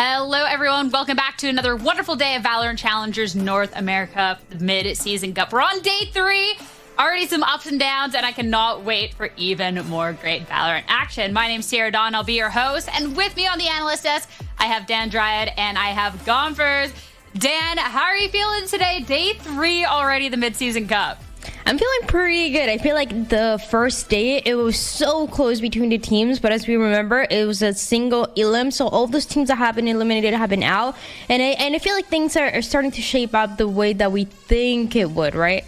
Hello everyone, welcome back to another wonderful day of VALORANT Challengers North America mid-season cup. We're on day 3, already some ups and downs, and I cannot wait for even more great VALORANT action. My name's Sierra Dawn, I'll be your host, and with me on the analyst desk, I have Dan Dryad and I have Gompers. Dan, how are you feeling today? Day 3 already, the mid-season cup. I'm feeling pretty good. I feel like the first day, it was so close between the teams, but as we remember, it was a single elim, so all those teams that have been eliminated have been out, and I feel like things are starting to shape up the way that we think it would, right?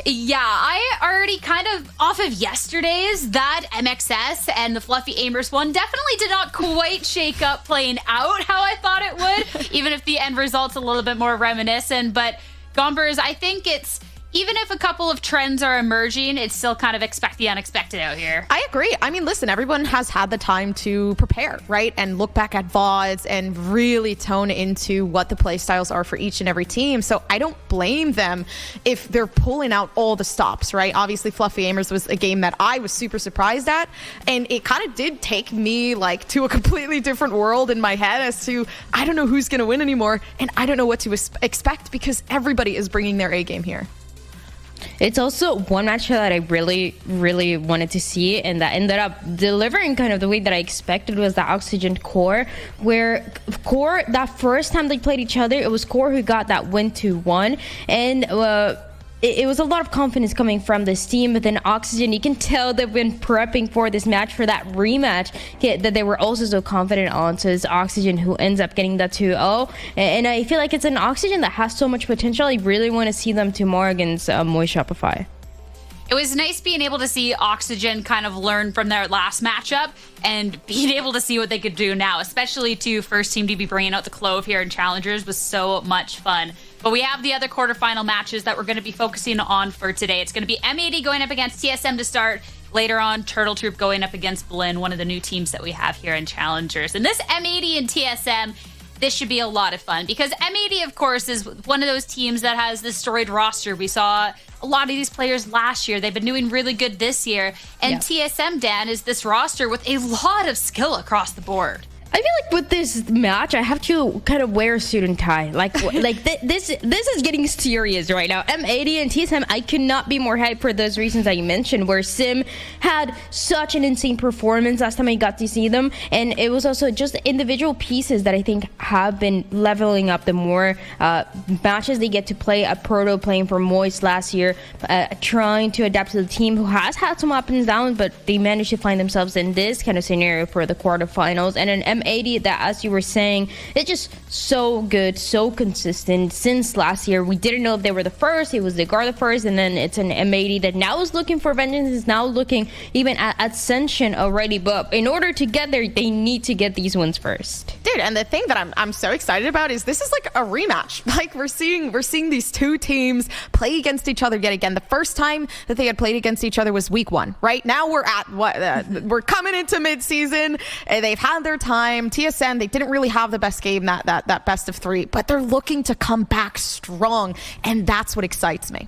Yeah, I already kind of off of yesterday's, that MXS and the Fluffy Amers one definitely did not quite shake up playing out how I thought it would, even if the end result's a little bit more reminiscent. But Gompers, I think it's, even if a couple of trends are emerging, it's still kind of expect the unexpected out here. I agree. I mean, listen, everyone has had the time to prepare, right? And look back at VODs and really tone into what the play styles are for each and every team. So I don't blame them if they're pulling out all the stops, right? Obviously, Fluffy Amers was a game that I was super surprised at. And it kind of did take me like to a completely different world in my head as to, I don't know who's going to win anymore. And I don't know what to expect because everybody is bringing their A game here. It's also one match that I really wanted to see, and that ended up delivering kind of the way that I expected, was the Oxygen Core, where Core, that first time they played each other, it was Core who got that win 2-1, and it was a lot of confidence coming from this team. But then Oxygen, you can tell they've been prepping for this match, for that rematch that they were also so confident on. So it's Oxygen who ends up getting that 2-0. And I feel like it's an Oxygen that has so much potential. I really want to see them tomorrow against Moist Shopify. It was nice being able to see Oxygen kind of learn from their last matchup and being able to see what they could do now, especially to first team to be bringing out the Clove here in Challengers was so much fun. But we have the other quarterfinal matches that we're going to be focusing on for today. It's going to be M80 going up against TSM to start. Later on, Turtle Troop going up against Blinn, one of the new teams that we have here in Challengers. And this M80 and TSM, this should be a lot of fun because M80, of course, is one of those teams that has this storied roster. We saw a lot of these players last year. They've been doing really good this year. And TSM, Dan, is this roster with a lot of skill across the board. I feel like with this match, I have to kind of wear a suit and tie. This is getting serious right now. M80 and TSM, I could not be more hyped for those reasons that you mentioned, where Sim had such an insane performance last time I got to see them. And it was also just individual pieces that I think have been leveling up the more matches they get to play. A Proto playing for Moist last year, trying to adapt to the team who has had some ups and downs, but they managed to find themselves in this kind of scenario for the quarterfinals. And an M80 that, as you were saying, it's just so good, so consistent. Since last year, we didn't know if they were the first, it was the Gar the first, and then it's an M80 that now is looking for vengeance, is now looking even at Ascension already. But in order to get there, they need to get these wins first. Dude, and the thing that I'm so excited about is this is like a rematch. Like we're seeing these two teams play against each other yet again. The first time that they had played against each other was week 1, right? Now we're at we're coming into mid-season. They've had their time. TSM, they didn't really have the best game, that best of 3, but they're looking to come back strong, and that's what excites me.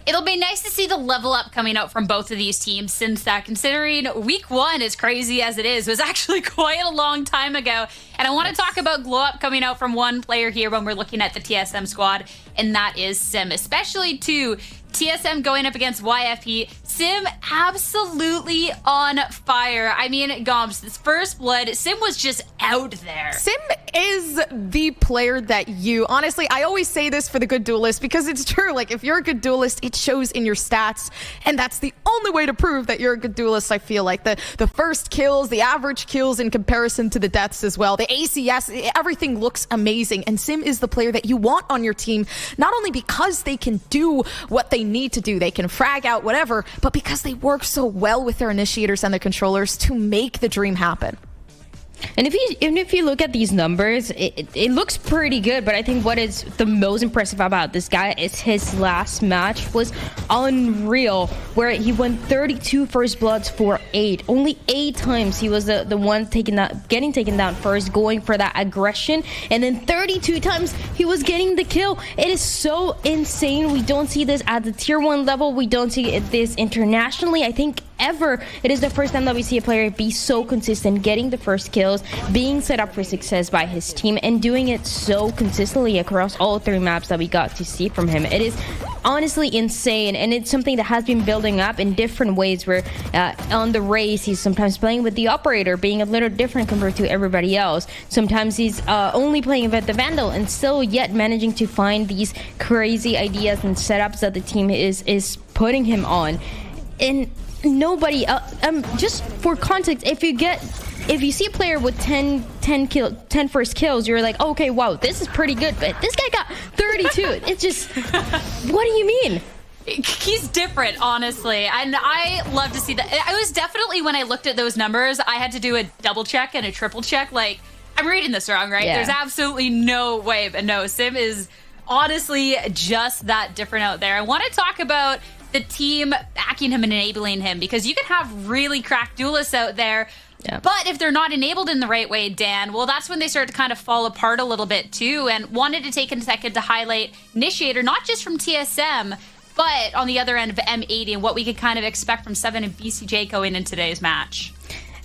It'll be nice to see the level up coming out from both of these teams, since that, considering week 1, as crazy as it is, was actually quite a long time ago. And I want to talk about glow up coming out from one player here when we're looking at the TSM squad, and that is Sim, especially to TSM going up against YFP. Sim absolutely on fire. I mean, Gomps, this first blood, Sim was just out there. Sim is the player that honestly, I always say this for the good duelist because it's true. Like, if you're a good duelist, it shows in your stats, and that's the only way to prove that you're a good duelist. I feel like the first kills, the average kills in comparison to the deaths as well, the ACS, everything looks amazing, and Sim is the player that you want on your team, not only because they can do what they need to do, they can frag out whatever, but because they work so well with their initiators and their controllers to make the dream happen. And if you look at these numbers, it looks pretty good, but I think what is the most impressive about this guy is his last match was unreal, where he won 32 first bloods for 8. Only 8 times he was the one getting taken down first, going for that aggression, and then 32 times he was getting the kill. It is so insane. We don't see this at the tier 1 level. We don't see this internationally. I think However, it is the first time that we see a player be so consistent, getting the first kills, being set up for success by his team, and doing it so consistently across all 3 maps that we got to see from him. It is honestly insane, and it's something that has been building up in different ways, where on the race he's sometimes playing with the operator, being a little different compared to everybody else. Sometimes he's only playing with the Vandal and still yet managing to find these crazy ideas and setups that the team is putting him on. And nobody just for context, if you see a player with 10 first kills, you're like, okay, wow, this is pretty good, but this guy got 32. It's just, what do you mean? He's different, honestly, and I love to see that. I was definitely, when I looked at those numbers, I had to do a double check and a triple check. Like, I'm reading this wrong, right? Yeah. There's absolutely no way, but no, Sim is honestly just that different out there. I want to talk about the team backing him and enabling him, because you can have really cracked duelists out there, but if they're not enabled in the right way, Dan, well, that's when they start to kind of fall apart a little bit too. And wanted to take a second to highlight Initiator, not just from TSM, but on the other end of M80, and what we could kind of expect from Seven and BCJ going in today's match.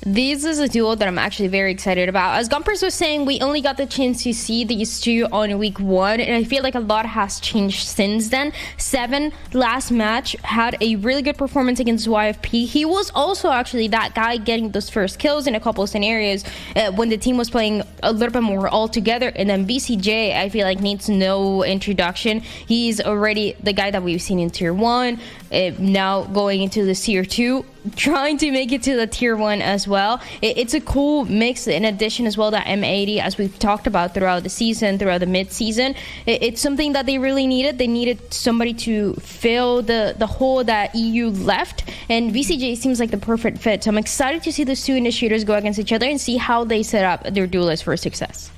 This is a duo that I'm actually very excited about. As Gumpers was saying, we only got the chance to see these two on week 1, and I feel like a lot has changed since then. Seven, last match, had a really good performance against YFP. He was also actually that guy getting those first kills in a couple of scenarios when the team was playing a little bit more all together. And then BCJ, I feel like, needs no introduction. He's already the guy that we've seen in Tier 1, now going into the Tier 2, trying to make it to the Tier 1 as well. It's a cool mix, in addition as well, that M80, as we've talked about throughout the season, throughout the mid-season, it's something that they really needed. They needed somebody to fill the hole that EU left, and VCJ seems like the perfect fit. So I'm excited to see those two initiators go against each other and see how they set up their duelists for success.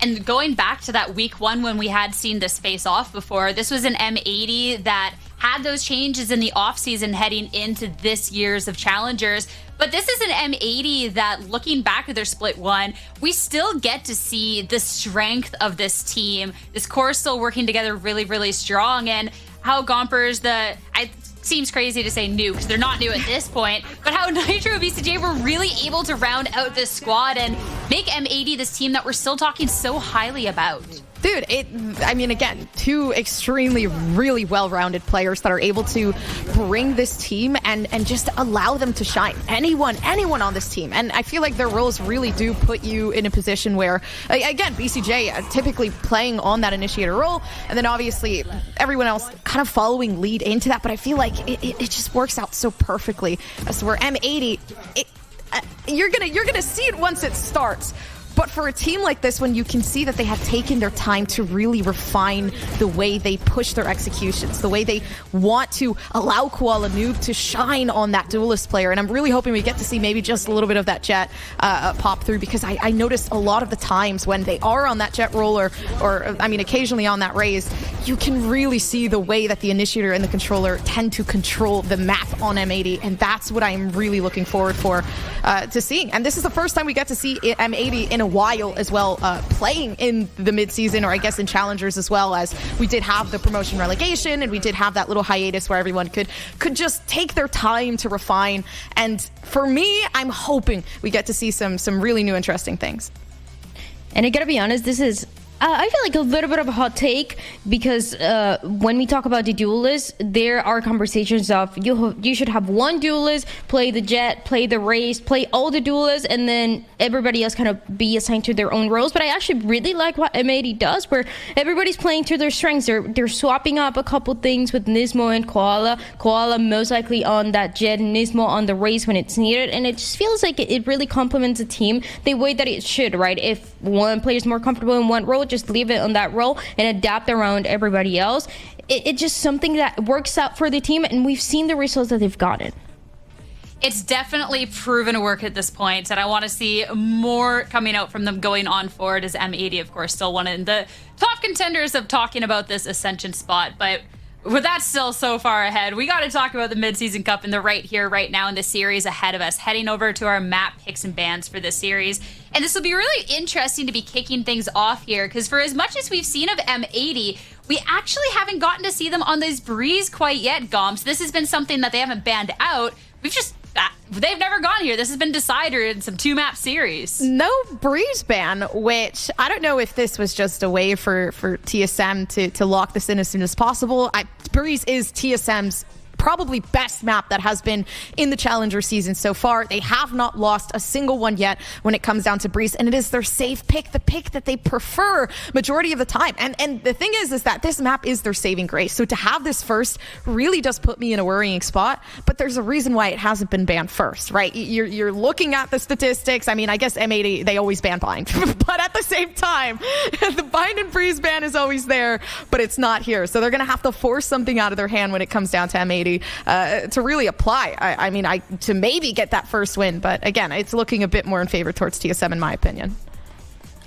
And going back to that week 1 when we had seen this face off before, this was an M80 that had those changes in the offseason heading into this year's of Challengers. But this is an M80 that, looking back at their split 1, we still get to see the strength of this team. This core still working together really, really strong. And how Gompers, it seems crazy to say new because they're not new at this point, but how Nitro and BCJ were really able to round out this squad and make M80 this team that we're still talking so highly about. Dude, I mean, again, two extremely, really well-rounded players that are able to bring this team and just allow them to shine. Anyone on this team. And I feel like their roles really do put you in a position where, again, BCJ typically playing on that initiator role, and then obviously everyone else kind of following lead into that. But I feel like it just works out so perfectly as to where M80, you're gonna see it once it starts. But for a team like this, when you can see that they have taken their time to really refine the way they push their executions, the way they want to allow Koala Noob to shine on that duelist player. And I'm really hoping we get to see maybe just a little bit of that Jet pop through, because I noticed a lot of the times when they are on that Jet roll or I mean, occasionally on that raise, you can really see the way that the initiator and the controller tend to control the map on M80. And that's what I'm really looking forward to seeing. And this is the first time we get to see M80 in a while as well, playing in the mid-season, or I guess in Challengers as well, as we did have the promotion relegation and we did have that little hiatus where everyone could just take their time to refine. And for me, I'm hoping we get to see some really new interesting things. And I gotta be honest, this is I feel like a little bit of a hot take, because when we talk about the duelists, there are conversations of you should have one duelist, play the Jet, play the race, play all the duelists, and then everybody else kind of be assigned to their own roles. But I actually really like what M80 does, where everybody's playing to their strengths. They're swapping up a couple things with Nismo and Koala. Koala most likely on that Jet, Nismo on the race when it's needed, and it just feels like it really complements the team the way that it should, right? If one player is more comfortable in one role, just leave it on that role and adapt around everybody else. It's just something that works out for the team, and we've seen the results that they've gotten. It's definitely proven to work at this point, and I want to see more coming out from them going on forward, as M80, of course, still one of the top contenders of talking about this Ascension spot. But with that still so far ahead, we got to talk about the Mid-Season Cup and the right here, right now in the series ahead of us, heading over to our map picks and bans for this series. And this will be really interesting to be kicking things off here, because for as much as we've seen of M80, we actually haven't gotten to see them on this breeze quite yet, Gomps. This has been something that they haven't banned out. they've never gone here. This has been decided in some 2-map series. No Breeze ban, which I don't know if this was just a way for TSM to lock this in as soon as possible. Breeze is TSM's probably best map that has been in the Challenger season so far. They have not lost a single one yet when it comes down to Breeze, and it is their safe pick, the pick that they prefer majority of the time. And the thing is that this map is their saving grace. So to have this first really does put me in a worrying spot, but there's a reason why it hasn't been banned first, right? You're looking at the statistics. I mean, I guess M80, they always ban bind, but at the same time, the bind and Breeze ban is always there, but it's not here. So they're going to have to force something out of their hand when it comes down to M80 to really apply. I mean, to maybe get that first win, but again, it's looking a bit more in favor towards TSM in my opinion.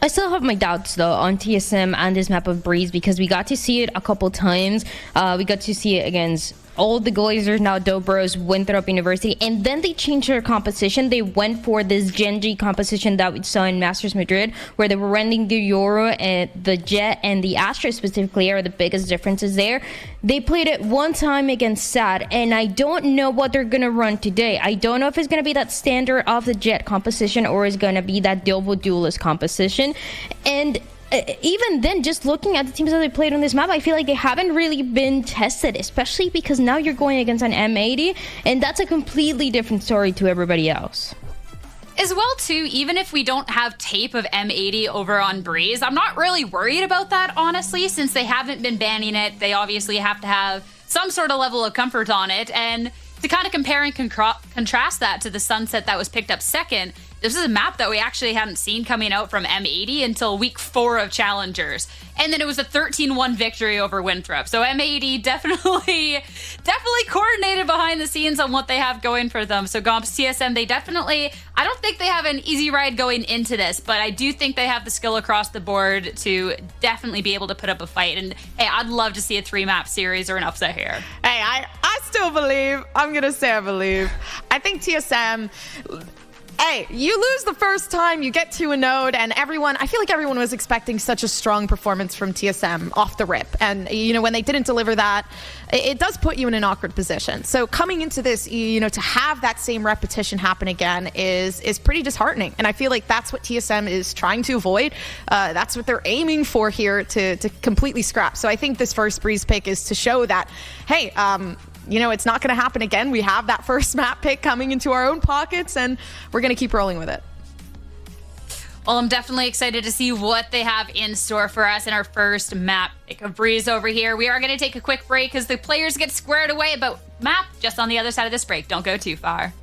I still have my doubts though on TSM and this map of Breeze, because we got to see it a couple times. We got to see it against all the Glazers, now Dobros, Winthrop University, and then they changed their composition. They went for this Gen G composition that we saw in Masters Madrid, where they were running the Euro and the Jet and the Astra specifically are the biggest differences there. They played it one time against SAD, and I don't know what they're going to run today. I don't know if it's going to be that standard of the Jet composition or it's going to be that double duelist composition. And even then, just looking at the teams that they played on this map, I feel like they haven't really been tested, especially because now you're going against an M80, and that's a completely different story to everybody else. As well, too, even if we don't have tape of M80 over on Breeze, I'm not really worried about that, honestly, since they haven't been banning it. They obviously have to have some sort of level of comfort on it, and to kind of compare and contrast that to the Sunset that was picked up second, this is a map that we actually hadn't seen coming out from M80 until week 4 of Challengers. And then it was a 13-1 victory over Winthrop. So M80 definitely coordinated behind the scenes on what they have going for them. So Gomps TSM, I don't think they have an easy ride going into this, but I do think they have the skill across the board to definitely be able to put up a fight. And hey, I'd love to see a 3-map series or an upset here. Hey, I still believe. I'm going to say I believe. I think TSM... Hey, you lose the first time, you get to a node, and I feel like everyone was expecting such a strong performance from TSM off the rip. And, when they didn't deliver that, it does put you in an awkward position. So coming into this, to have that same repetition happen again is pretty disheartening. And I feel like that's what TSM is trying to avoid. That's what they're aiming for here to completely scrap. So I think this first Breeze pick is to show that, hey, it's not going to happen again. We have that first map pick coming into our own pockets, and we're going to keep rolling with it. Well, I'm definitely excited to see what they have in store for us in our first map pick of Breeze over here. We are going to take a quick break as the players get squared away, but map just on the other side of this break. Don't go too far.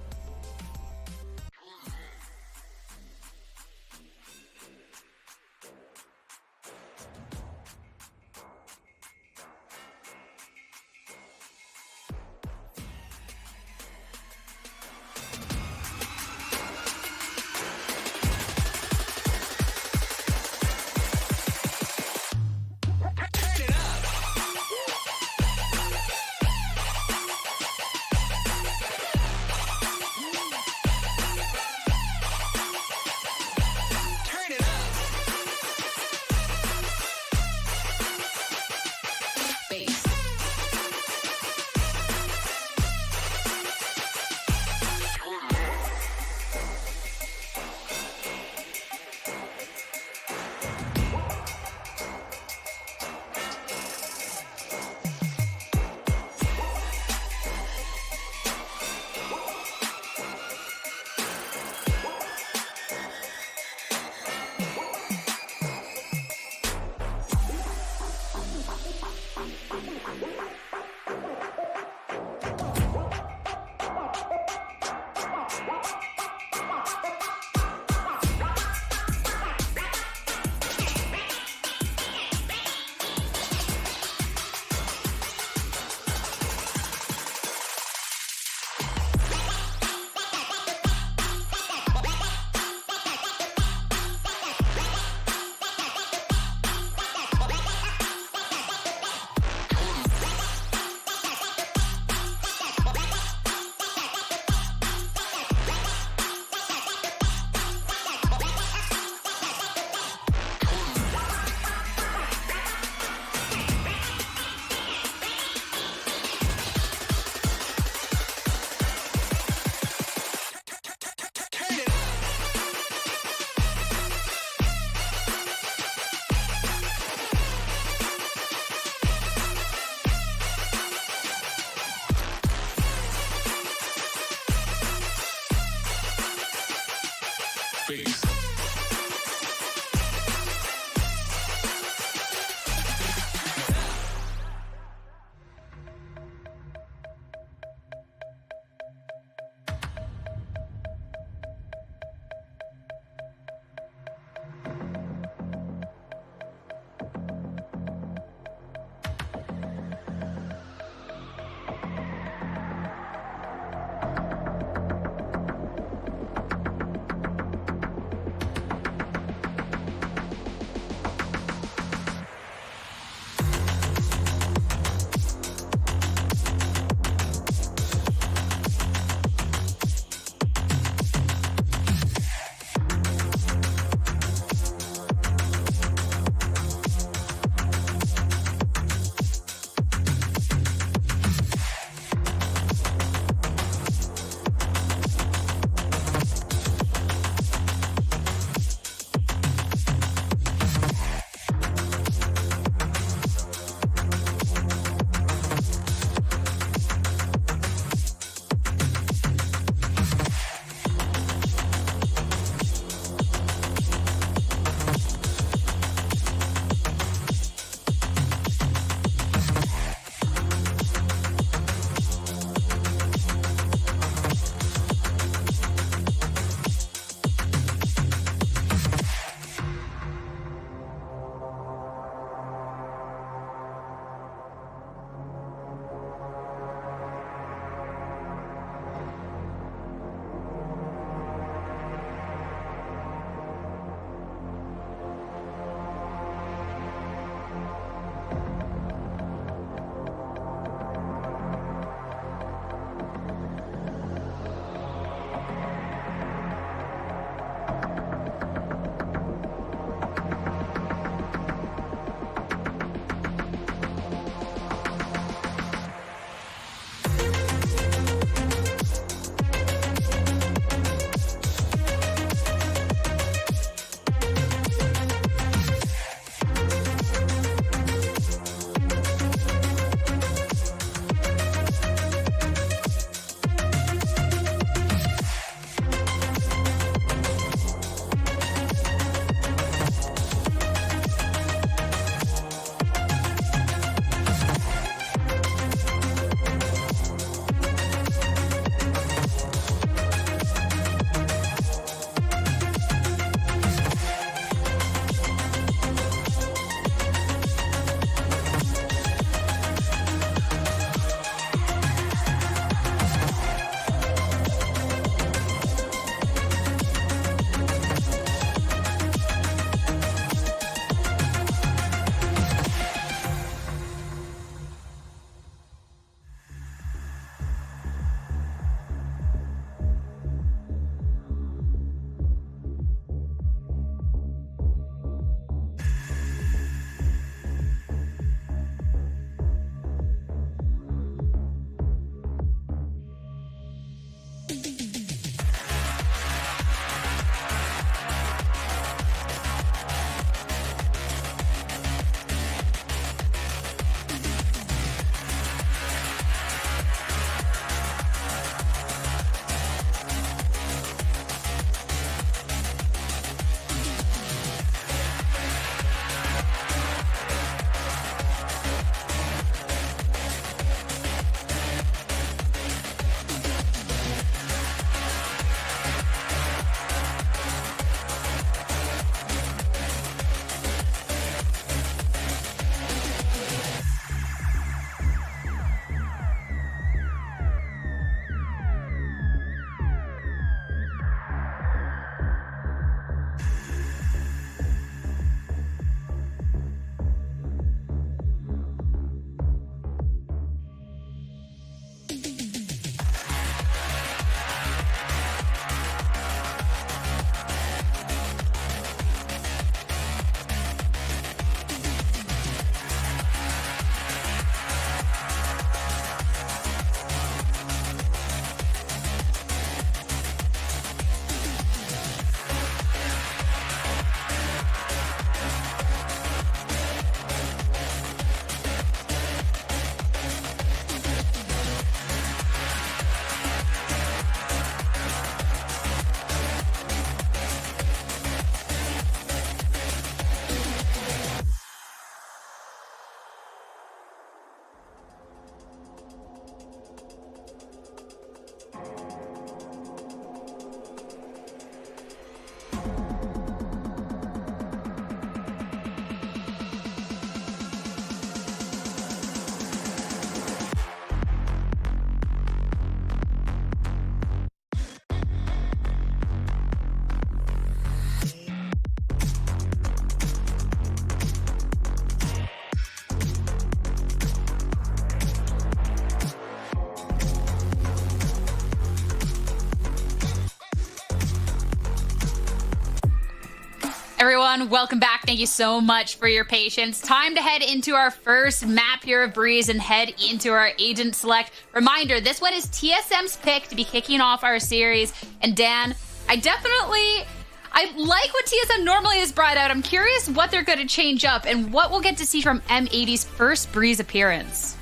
face. Everyone, welcome back. Thank you so much for your patience. Time to head into our first map here of Breeze and head into our agent select. Reminder, this one is TSM's pick to be kicking off our series. And Dan, I like what TSM normally has brought out. I'm curious what they're going to change up and what we'll get to see from M80's first Breeze appearance.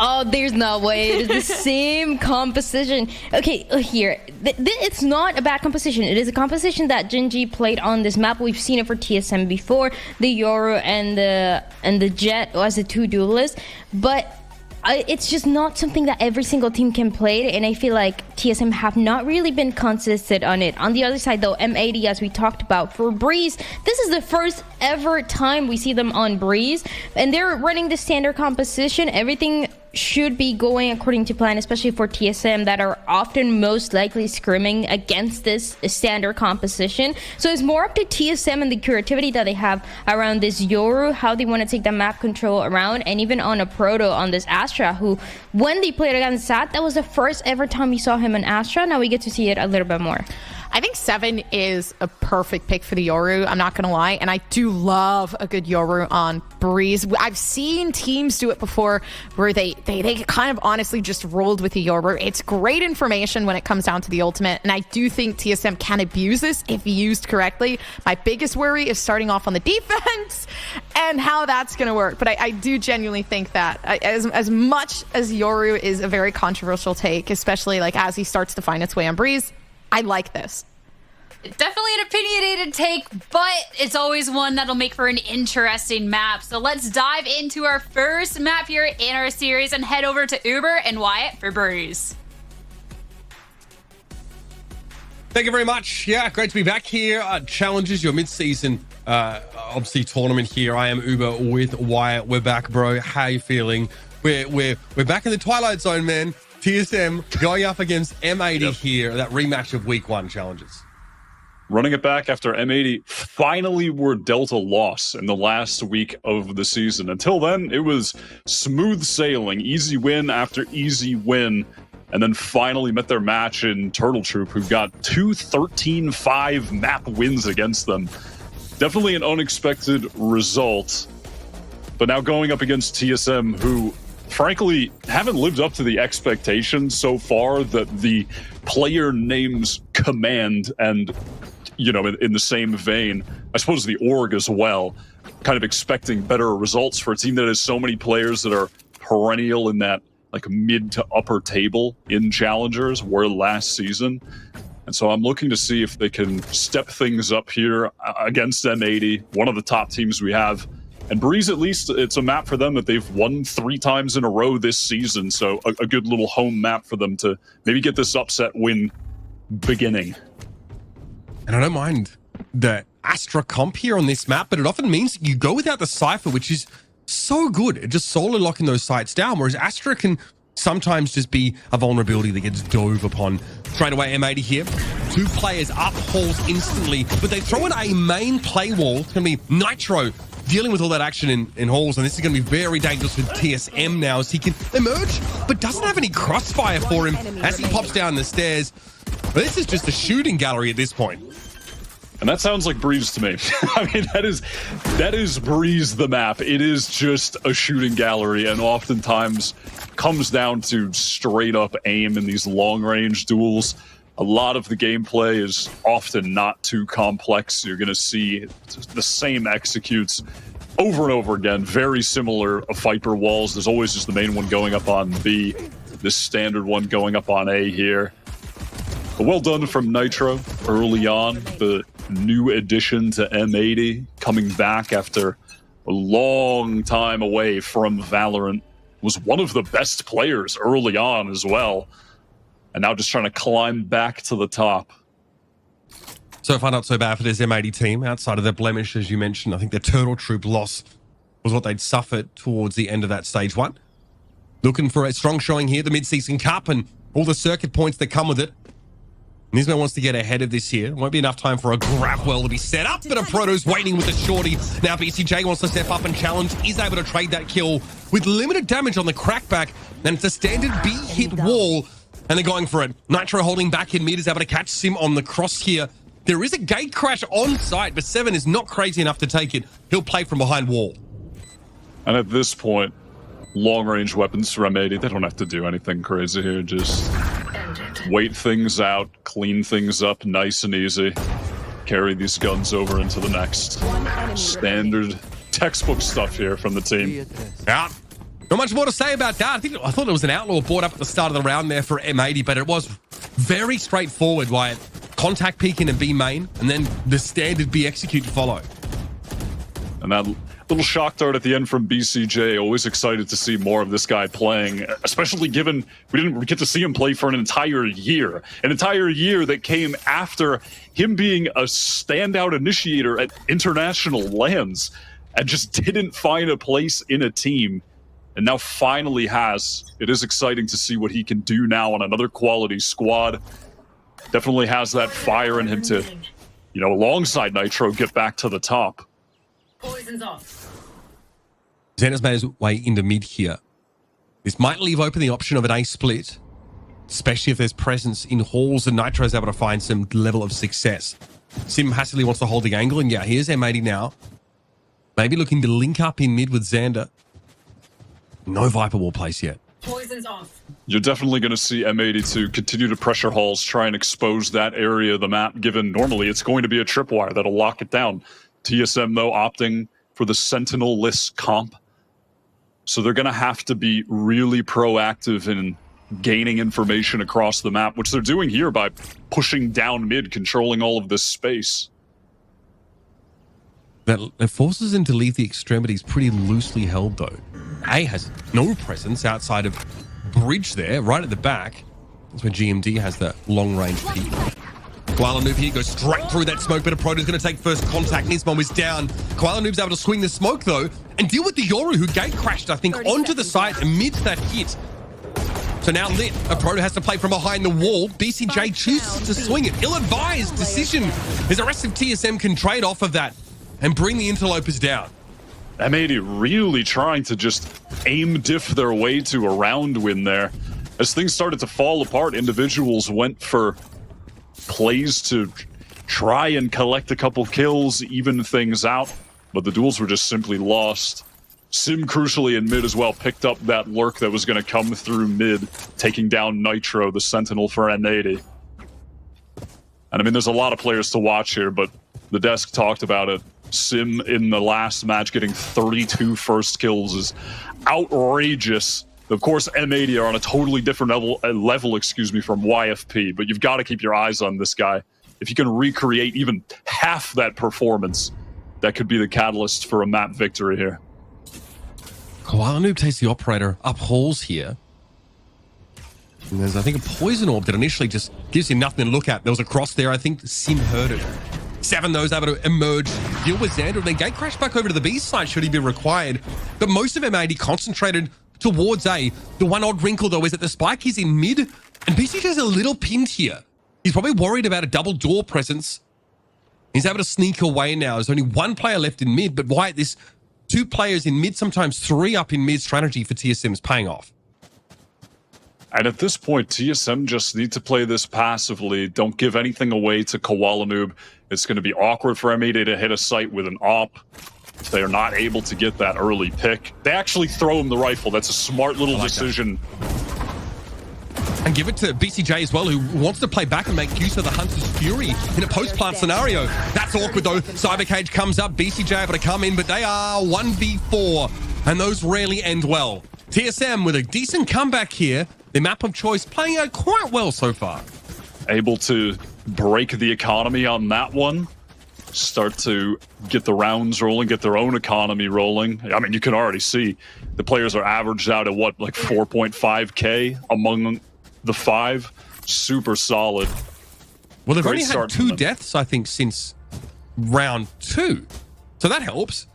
Oh, there's no way. It is the same composition. Okay, here. It's not a bad composition. It is a composition that Gen.G played on this map. We've seen it for TSM before, the Yoru and the Jet as the two duelists. But it's just not something that every single team can play, and I feel like TSM have not really been consistent on it. On the other side, though, M80, as we talked about, for Breeze, this is the first ever time we see them on Breeze, and they're running the standard composition. Everything should be going according to plan, especially for TSM that are often most likely scrimming against this standard composition. So it's more up to TSM and the creativity that they have around this Yoru, how they want to take the map control around, and even on a Proto on this Astra, who when they played against that was the first ever time we saw him in Astra. Now we get to see it a little bit more. I think 7 is a perfect pick for the Yoru, I'm not going to lie. And I do love a good Yoru on Breeze. I've seen teams do it before where they kind of honestly just rolled with the Yoru. It's great information when it comes down to the ultimate. And I do think TSM can abuse this if used correctly. My biggest worry is starting off on the defense and how that's going to work. But I do genuinely think that as much as Yoru is a very controversial take, especially like as he starts to find its way on Breeze, I like this. Definitely an opinionated take, but it's always one that'll make for an interesting map. So let's dive into our first map here in our series and head over to Uber and Wyatt for Breeze. Thank you very much. Yeah, great to be back here at Challengers, your mid-season obviously tournament here. I am Uber with Wyatt. We're back, bro. How you feeling? We're back in the Twilight Zone, man. TSM going up against M80 here, that rematch of week 1 Challengers. Running it back after M80 finally were dealt a loss in the last week of the season. Until then, it was smooth sailing, easy win after easy win, and then finally met their match in Turtle Troop, who got 2 13-5 map wins against them. Definitely an unexpected result, but now going up against TSM, who frankly haven't lived up to the expectations so far that the player names command, and you know, in the same vein, I suppose the org as well, kind of expecting better results for a team that has so many players that are perennial in that like mid to upper table in Challengers were last season. And so I'm looking to see if they can step things up here against M80, one of the top teams we have. And Breeze, at least, it's a map for them that they've won 3 times in a row this season. So a good little home map for them to maybe get this upset win beginning. And I don't mind the Astra comp here on this map, but it often means you go without the Cypher, which is so good at just solo locking those sites down, whereas Astra can sometimes just be a vulnerability that gets dove upon. Straight away, M80 here. 2 players up halls instantly, but they throw in a main play wall. It's going to be Nitro dealing with all that action in halls, and this is going to be very dangerous with TSM now as he can emerge, but doesn't have any crossfire for him as he pops down the stairs. This is just a shooting gallery at this point. And that sounds like Breeze to me. I mean, that is Breeze the map. It is just a shooting gallery, and oftentimes comes down to straight up aim in these long range duels. A lot of the gameplay is often not too complex. You're going to see the same executes over and over again. Very similar Viper walls. There's always just the main one going up on B, this standard one going up on A here. But well done from Nitro early on. The new addition to M80 coming back after a long time away from Valorant. Was one of the best players early on as well. And now just trying to climb back to the top. So far, not so bad for this M80 team. Outside of their blemish, as you mentioned, I think their Turtle Troop loss was what they'd suffered towards the end of that stage 1. Looking for a strong showing here, the mid-season cup and all the circuit points that come with it. Nismo wants to get ahead of this here. Won't be enough time for a grab well to be set up, but a Proto's waiting with a shorty. Now BCJ wants to step up and challenge. Is able to trade that kill with limited damage on the crackback. And it's a standard B-hit wall. And they're going for it. Nitro holding back in mid is able to catch Sim on the cross here. There is a gate crash on site, but Seven is not crazy enough to take it. He'll play from behind wall. And at this point, long-range weapons for M80, they don't have to do anything crazy here. Just wait things out, clean things up nice and easy. Carry these guns over into the next. Standard textbook stuff here from the team. Yeah. Not much more to say about that. I thought there was an outlaw board up at the start of the round there for M80, but it was very straightforward. Wyatt, contact peek in and B main, and then the standard B execute to follow. And that little shock dart at the end from BCJ. Always excited to see more of this guy playing, especially given we didn't get to see him play for an entire year. An entire year that came after him being a standout initiator at international lands and just didn't find a place in a team. And now finally has. It is exciting to see what he can do now on another quality squad. Definitely has that fire in him to, you know, alongside Nitro, get back to the top. Poison's off. Xander's made his way into mid here. This might leave open the option of an A split, especially if there's presence in halls and Nitro's able to find some level of success. Sim Hassley wants to hold the angle, and yeah, here's M80 now. Maybe looking to link up in mid with Xander. No Viper wall place yet. Poison's off. You're definitely going to see M82 continue to pressure halls, try and expose that area of the map, given normally it's going to be a tripwire that'll lock it down. TSM, though, opting for the Sentinel-less comp. So they're going to have to be really proactive in gaining information across the map, which they're doing here by pushing down mid, controlling all of this space. That forces him to leave the extremities pretty loosely held, though. A has no presence outside of bridge there, right at the back. That's where GMD has the long-range peek. Koala Noob here goes straight through that smoke, but a Proto's going to take first contact. Nismon is down. Koala Noob's able to swing the smoke, though, and deal with the Yoru, who gate crashed, I think, onto the side amidst that hit. So now lit. A Proto has to play from behind the wall. BCJ chooses to swing it. Ill-advised decision. As the rest of TSM can trade off of that and bring the interlopers down. M80 really trying to just aim diff their way to a round win there. As things started to fall apart, individuals went for plays to try and collect a couple kills, even things out, but the duels were just simply lost. Sim, crucially in mid as well, picked up that lurk that was going to come through mid, taking down Nitro, the Sentinel for M80. And I mean, there's a lot of players to watch here, but the desk talked about it. Sim in the last match getting 32 first kills is outrageous. Of course, M80 are on a totally different level from YFP, but you've got to keep your eyes on this guy. If you can recreate even half that performance, that could be the catalyst for a map victory here. Koala Noob takes the operator up halls here. And there's, I think, a poison orb that initially just gives him nothing to look at. There was a cross there. I think Sim heard it. Seven, though, is able to emerge, deal with Xander, and then gate crash back over to the B side should he be required. But most of M80 concentrated towards A. The one odd wrinkle, though, is that the spike is in mid, and BCJ's a little pinned here. He's probably worried about a double door presence. He's able to sneak away now. There's only one player left in mid, but why this two players in mid, sometimes three up in mid strategy for TSM is paying off. And at this point, TSM just need to play this passively. Don't give anything away to Koala Noob. It's going to be awkward for M80 to hit a site with an op. If they are not able to get that early pick. They actually throw him the rifle. That's a smart little decision. And give it to BCJ as well, who wants to play back and make use of the Hunter's Fury in a post-plant scenario. That's awkward, though. Cyber Cage comes up. BCJ able to come in, but they are 1v4, and those rarely end well. TSM with a decent comeback here. The map of choice playing out quite well so far. Able to break the economy on that one. Start to get the rounds rolling, get their own economy rolling. I mean, you can already see the players are averaged out at what, like 4.5k among the five. Super solid. Well, they've Great only had 2 deaths, I think, since round 2. So that helps.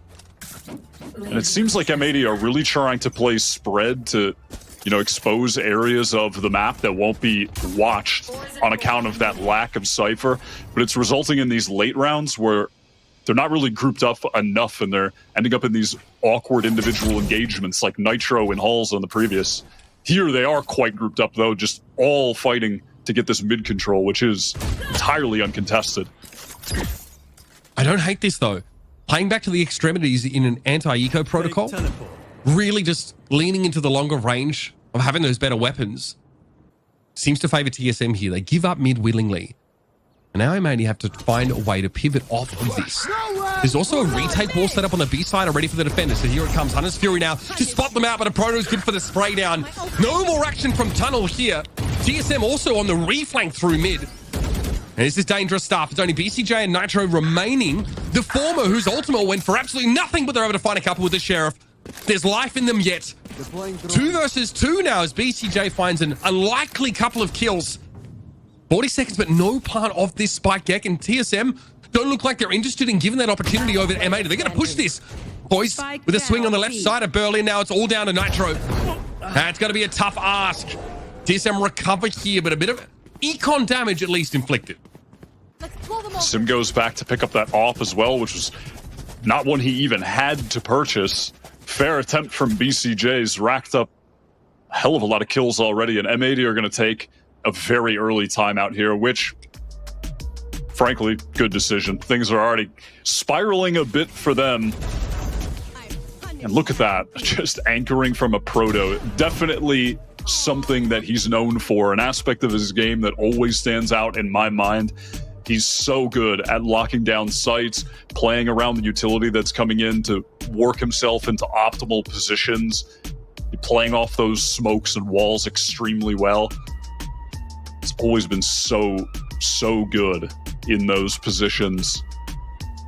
And it seems like M80 are really trying to play spread to, you know, expose areas of the map that won't be watched on account of that lack of Cypher. But it's resulting in these late rounds where they're not really grouped up enough and they're ending up in these awkward individual engagements like Nitro and Halls on the previous. Here they are quite grouped up, though, just all fighting to get this mid control, which is entirely uncontested. I don't hate this though. Playing back to the extremities in an anti-eco protocol, really just leaning into the longer range of having those better weapons seems to favor TSM here. They give up mid willingly. And now M80 have to find a way to pivot off of this. There's also a retake wall set up on the B side already for the defenders. So here it comes. Hunter's Fury now to spot them out, but a proto is good for the spray down. No more action from Tunnel here. TSM also on the reflank through mid. And this is dangerous stuff. It's only BCJ and Nitro remaining. The former, whose ultimate went for absolutely nothing, but they're able to find a couple with the Sheriff. There's life in them yet. 2 versus 2 now as BCJ finds an unlikely couple of kills. 40 seconds, but no part of this spike deck, and TSM don't look like they're interested in giving that opportunity over to M80. They're going to push this. Boys, with a swing on the left side of Berlin now, it's all down to Nitro. It's going to be a tough ask. TSM recover here, but a bit of econ damage at least inflicted. Sim goes back to pick up that AWP as well, which was not one he even had to purchase. Fair attempt from BCJ's, racked up a hell of a lot of kills already, and M80 are going to take a very early timeout here, which, frankly, good decision. Things are already spiraling a bit for them. And look at that, just anchoring from a proto. Definitely something that he's known for, an aspect of his game that always stands out in my mind. He's so good at locking down sites, playing around the utility that's coming in to work himself into optimal positions, playing off those smokes and walls extremely well. It's always been so good in those positions.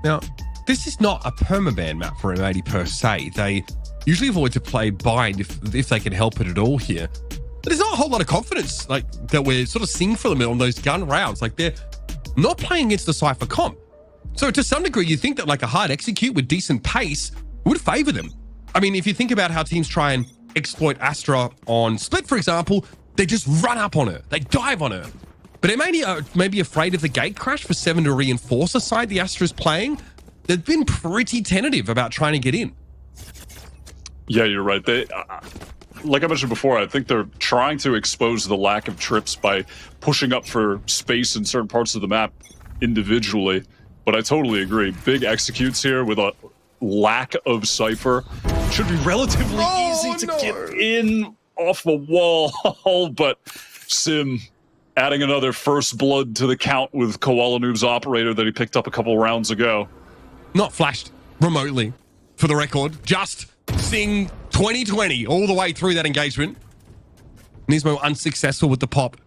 Now, this is not a permaban map for M80 per se. They usually avoid to play bind if they can help it at all here. But there's not a whole lot of confidence like that we're sort of seeing for them on those gun rounds. Like, they're not playing against the Cypher comp. So to some degree, you think that like a hard execute with decent pace would favor them. I mean, if you think about how teams try and exploit Astra on Split, for example, they just run up on her. They dive on her. But M80 are maybe afraid of the gate crash for 7 to reinforce the side the Astra's playing. They've been pretty tentative about trying to get in. Yeah, you're right. They, like I mentioned before, I think they're trying to expose the lack of trips by pushing up for space in certain parts of the map individually. But I totally agree. Big executes here with a lack of Cypher. Should be relatively easy to get in off the wall, but Sim adding another first blood to the count with Koala Noob's operator that he picked up a couple rounds ago. Not flashed remotely, for the record. Just seeing 2020 all the way through that engagement. Nismo unsuccessful with the pop.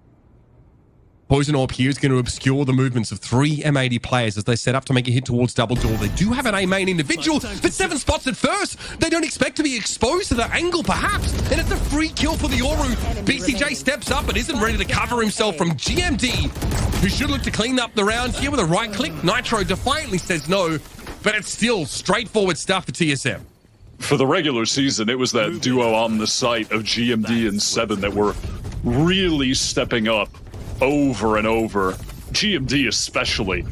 Poison Orb here is going to obscure the movements of 3 M80 players as they set up to make a hit towards double door. They do have an A main individual, but 7 spots at first. They don't expect to be exposed to the angle, perhaps, and it's a free kill for the Oru. BCJ steps up but isn't ready to cover himself from GMD, who should look to clean up the round here with a right click. Nitro defiantly says no, but it's still straightforward stuff for TSM. For the regular season, it was that duo on the site of GMD and 7 that were really stepping up over and over, GMD especially.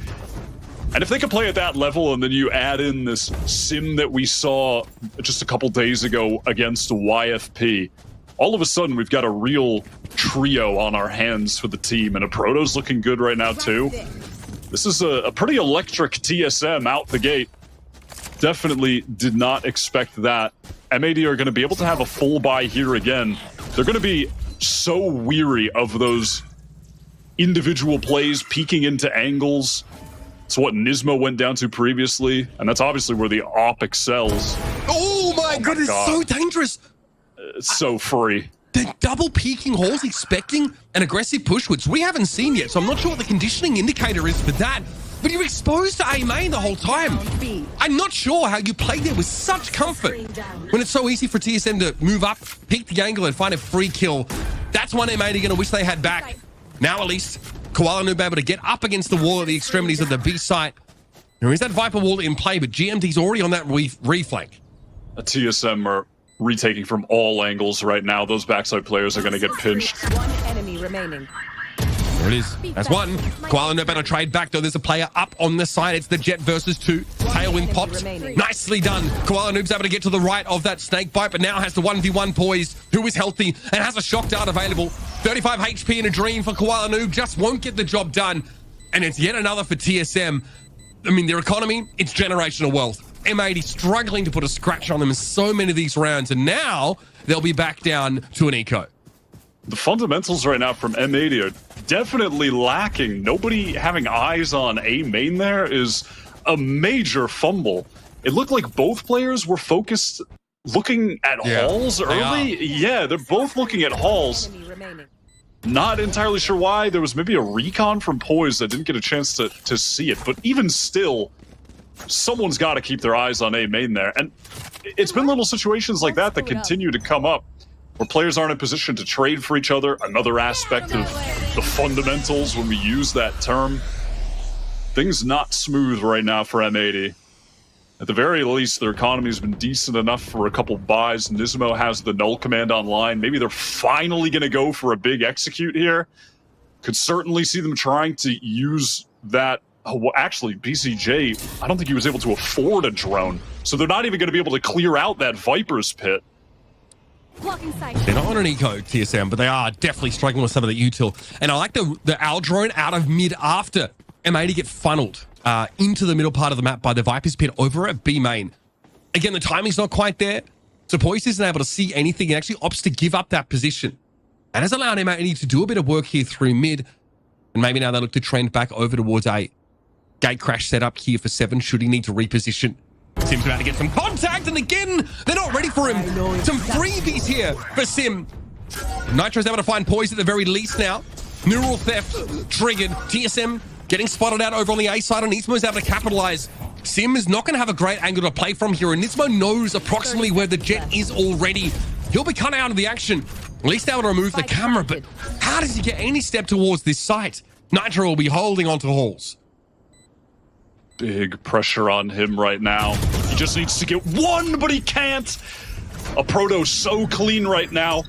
And if they can play at that level and then you add in this Sim that we saw just a couple days ago against YFP, all of a sudden we've got a real trio on our hands for the team, and a Proto's looking good right now too. This is a pretty electric TSM out the gate. Definitely did not expect that. M80 are going to be able to have a full buy here again. They're going to be so weary of those individual plays peeking into angles. It's what Nismo went down to previously, and that's obviously where the AWP excels. Oh my god, it's so dangerous. It's so free. They're double peeking holes, expecting an aggressive push, which we haven't seen yet, so I'm not sure what the conditioning indicator is for that. But you're exposed to A main the whole time. I'm not sure how you play there with such comfort when it's so easy for TSM to move up, peek the angle, and find a free kill. That's one M80 going to wish they had back. Now at least, Koala Noob able to get up against the wall at the extremities of the B site. There is that Viper wall in play, but GMD's already on that reflank. A TSM are retaking from all angles right now. Those backside players are going to get pinched. One enemy remaining. There it is. That's one. Koala no better trade back, though. There's a player up on the side. It's the Jet versus 2. Tailwind popped. Nicely done. Koala Noob's able to get to the right of that snake bite, but now has the 1v1 poise, who is healthy and has a shock dart available. 35 HP in a dream for Koala Noob. Just won't get the job done. And it's yet another for TSM. I mean, their economy, it's generational wealth. M80 struggling to put a scratch on them in so many of these rounds, and now they'll be back down to an eco. The fundamentals right now from M80 are definitely lacking. Nobody having eyes on A main there is a major fumble. It looked like both players were focused looking at halls early. Yeah, they're both looking at halls. Not entirely sure why. There was maybe a recon from Poise that didn't get a chance to see it. But even still, someone's got to keep their eyes on A main there. And it's been little situations like that that continue to come up, where players aren't in position to trade for each other. Another aspect of the fundamentals when we use that term. Things not smooth right now for M80. At the very least, their economy's been decent enough for a couple buys. Nismo has the null command online. Maybe they're finally going to go for a big execute here. Could certainly see them trying to use that. Oh, well, actually, BCJ, I don't think he was able to afford a drone. So they're not even going to be able to clear out that Viper's pit. They're not on an eco, TSM, but they are definitely struggling with some of the util. And I like the owl drone out of mid after M80 get funneled into the middle part of the map by the Viper's pit over at B main. Again, the timing's not quite there, so Poise isn't able to see anything and actually opts to give up that position. And has allowed M80 to do a bit of work here through mid, and maybe now they look to trend back over towards A. Gate crash set up here for 7, should he need to reposition. Sim's about to get some contact, and again, they're not ready for him. Some freebies here for Sim. Nitro's able to find Poise at the very least now. Neural theft triggered. TSM getting spotted out over on the A side, and Nismo's able to capitalize. Sim is not going to have a great angle to play from here, and Nismo knows approximately where the jet is already. He'll be cut out of the action. At least able to remove the camera, but how does he get any step towards this site? Nitro will be holding onto halls. Big pressure on him right now. He just needs to get one, but he can't. A Proto so clean right now.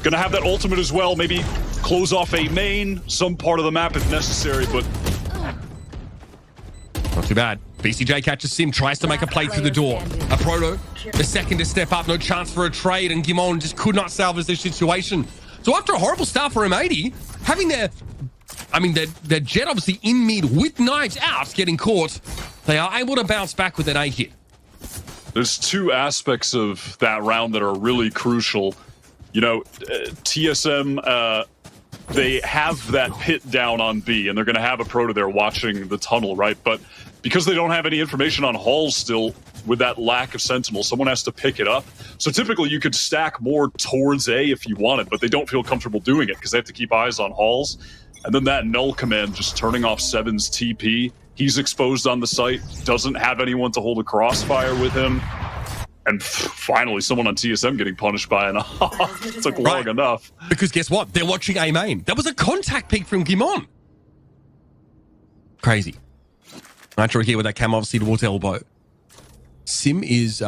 Gonna have that ultimate as well. Maybe close off A main, some part of the map if necessary, but not too bad. BCJ catches Sim, tries to make a play through the door. A Proto, the second to step up, no chance for a trade, and Gimon just could not salvage the situation. So after a horrible start for M80, having their jet obviously in mid with knives out getting caught, they are able to bounce back with an A hit. There's two aspects of that round that are really crucial. You know, TSM, they have that pit down on B, and they're going to have a Proto there watching the tunnel, right? But because they don't have any information on halls still, with that lack of sentinel, someone has to pick it up. So typically you could stack more towards A if you wanted, but they don't feel comfortable doing it because they have to keep eyes on halls. And then that null command just turning off Seven's TP. He's exposed on the site, doesn't have anyone to hold a crossfire with him. And finally, someone on TSM getting punished by an off. Took long enough. Because guess what? They're watching A main. That was a contact peek from Gimon. Crazy. Nitro here with that cam obviously towards elbow. Sim is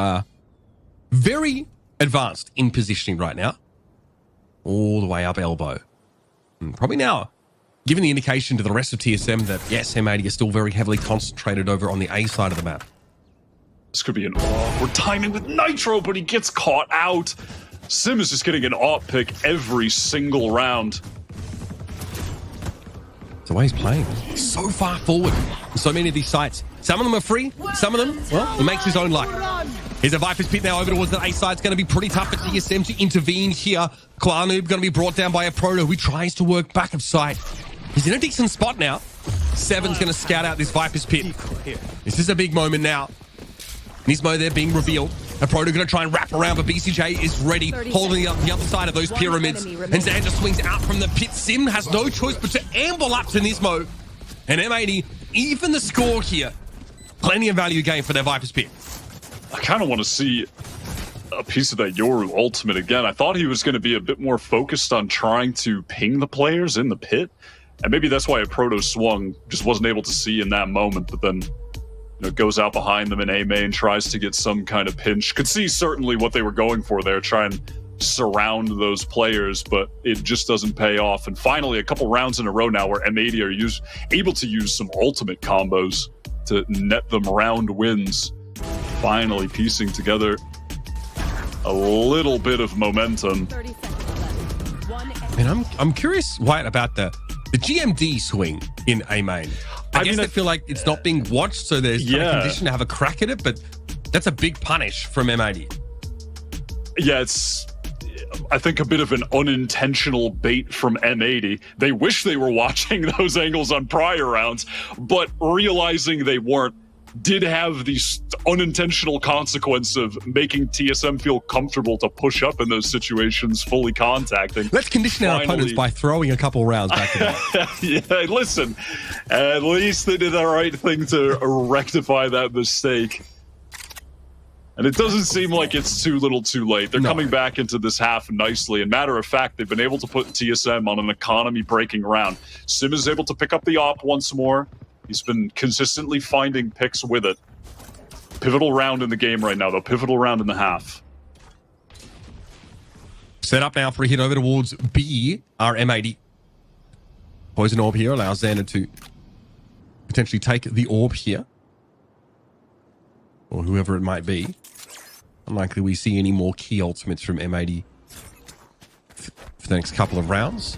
very advanced in positioning right now. All the way up elbow. And probably now giving the indication to the rest of TSM that yes, M80 is still very heavily concentrated over on the A side of the map. This could be an awkward timing with Nitro, but he gets caught out. Sim is just getting an AWP pick every single round. It's the way he's playing. So far forward in so many of these sites. Some of them are free. Some of them, well, he makes his own luck. Here's a Viper's pit now over towards the A side. It's going to be pretty tough for TSM to intervene here. Klarnoob going to be brought down by a Proto who tries to work back of sight. He's in a decent spot now. Seven's going to scout out this Viper's pit. This is a big moment now. Nismo there being revealed. A Proto going to try and wrap around, but BCJ is ready, holding up the other side of those pyramids. And Xander swings out from the pit. Sim has no choice but to amble up to Nismo. And M80, even the score here. Plenty of value gain for their Viper's pit. I kind of want to see a piece of that Yoru ultimate again. I thought he was going to be a bit more focused on trying to ping the players in the pit. And maybe that's why a Proto swung, just wasn't able to see in that moment, but then goes out behind them in A main, tries to get some kind of pinch. Could see certainly what they were going for there, try and surround those players, but it just doesn't pay off. And finally, a couple rounds in a row now where M80 are able to use some ultimate combos to net them round wins. Finally piecing together a little bit of momentum. And I'm curious, Wyatt, about the GMD swing in A main. I guess they feel like it's not being watched, so there's kind of conditioned to have a crack at it, but that's a big punish from M80. Yeah, it's, I think, a bit of an unintentional bait from M80. They wish they were watching those angles on prior rounds, but realizing they weren't did have the unintentional consequence of making TSM feel comfortable to push up in those situations, fully contacting. Let's condition our opponents by throwing a couple rounds back to back. Yeah, listen, at least they did the right thing to rectify that mistake. And it doesn't seem like it's too little too late. They're coming back into this half nicely. And matter of fact, they've been able to put TSM on an economy-breaking round. Sim is able to pick up the op once more. He's been consistently finding picks with it. Pivotal round in the game right now, though. Pivotal round in the half. Set up now for a hit over towards B, our M80. Poison orb here allows Xander to potentially take the orb here. Or whoever it might be. Unlikely we see any more key ultimates from M80 for the next couple of rounds.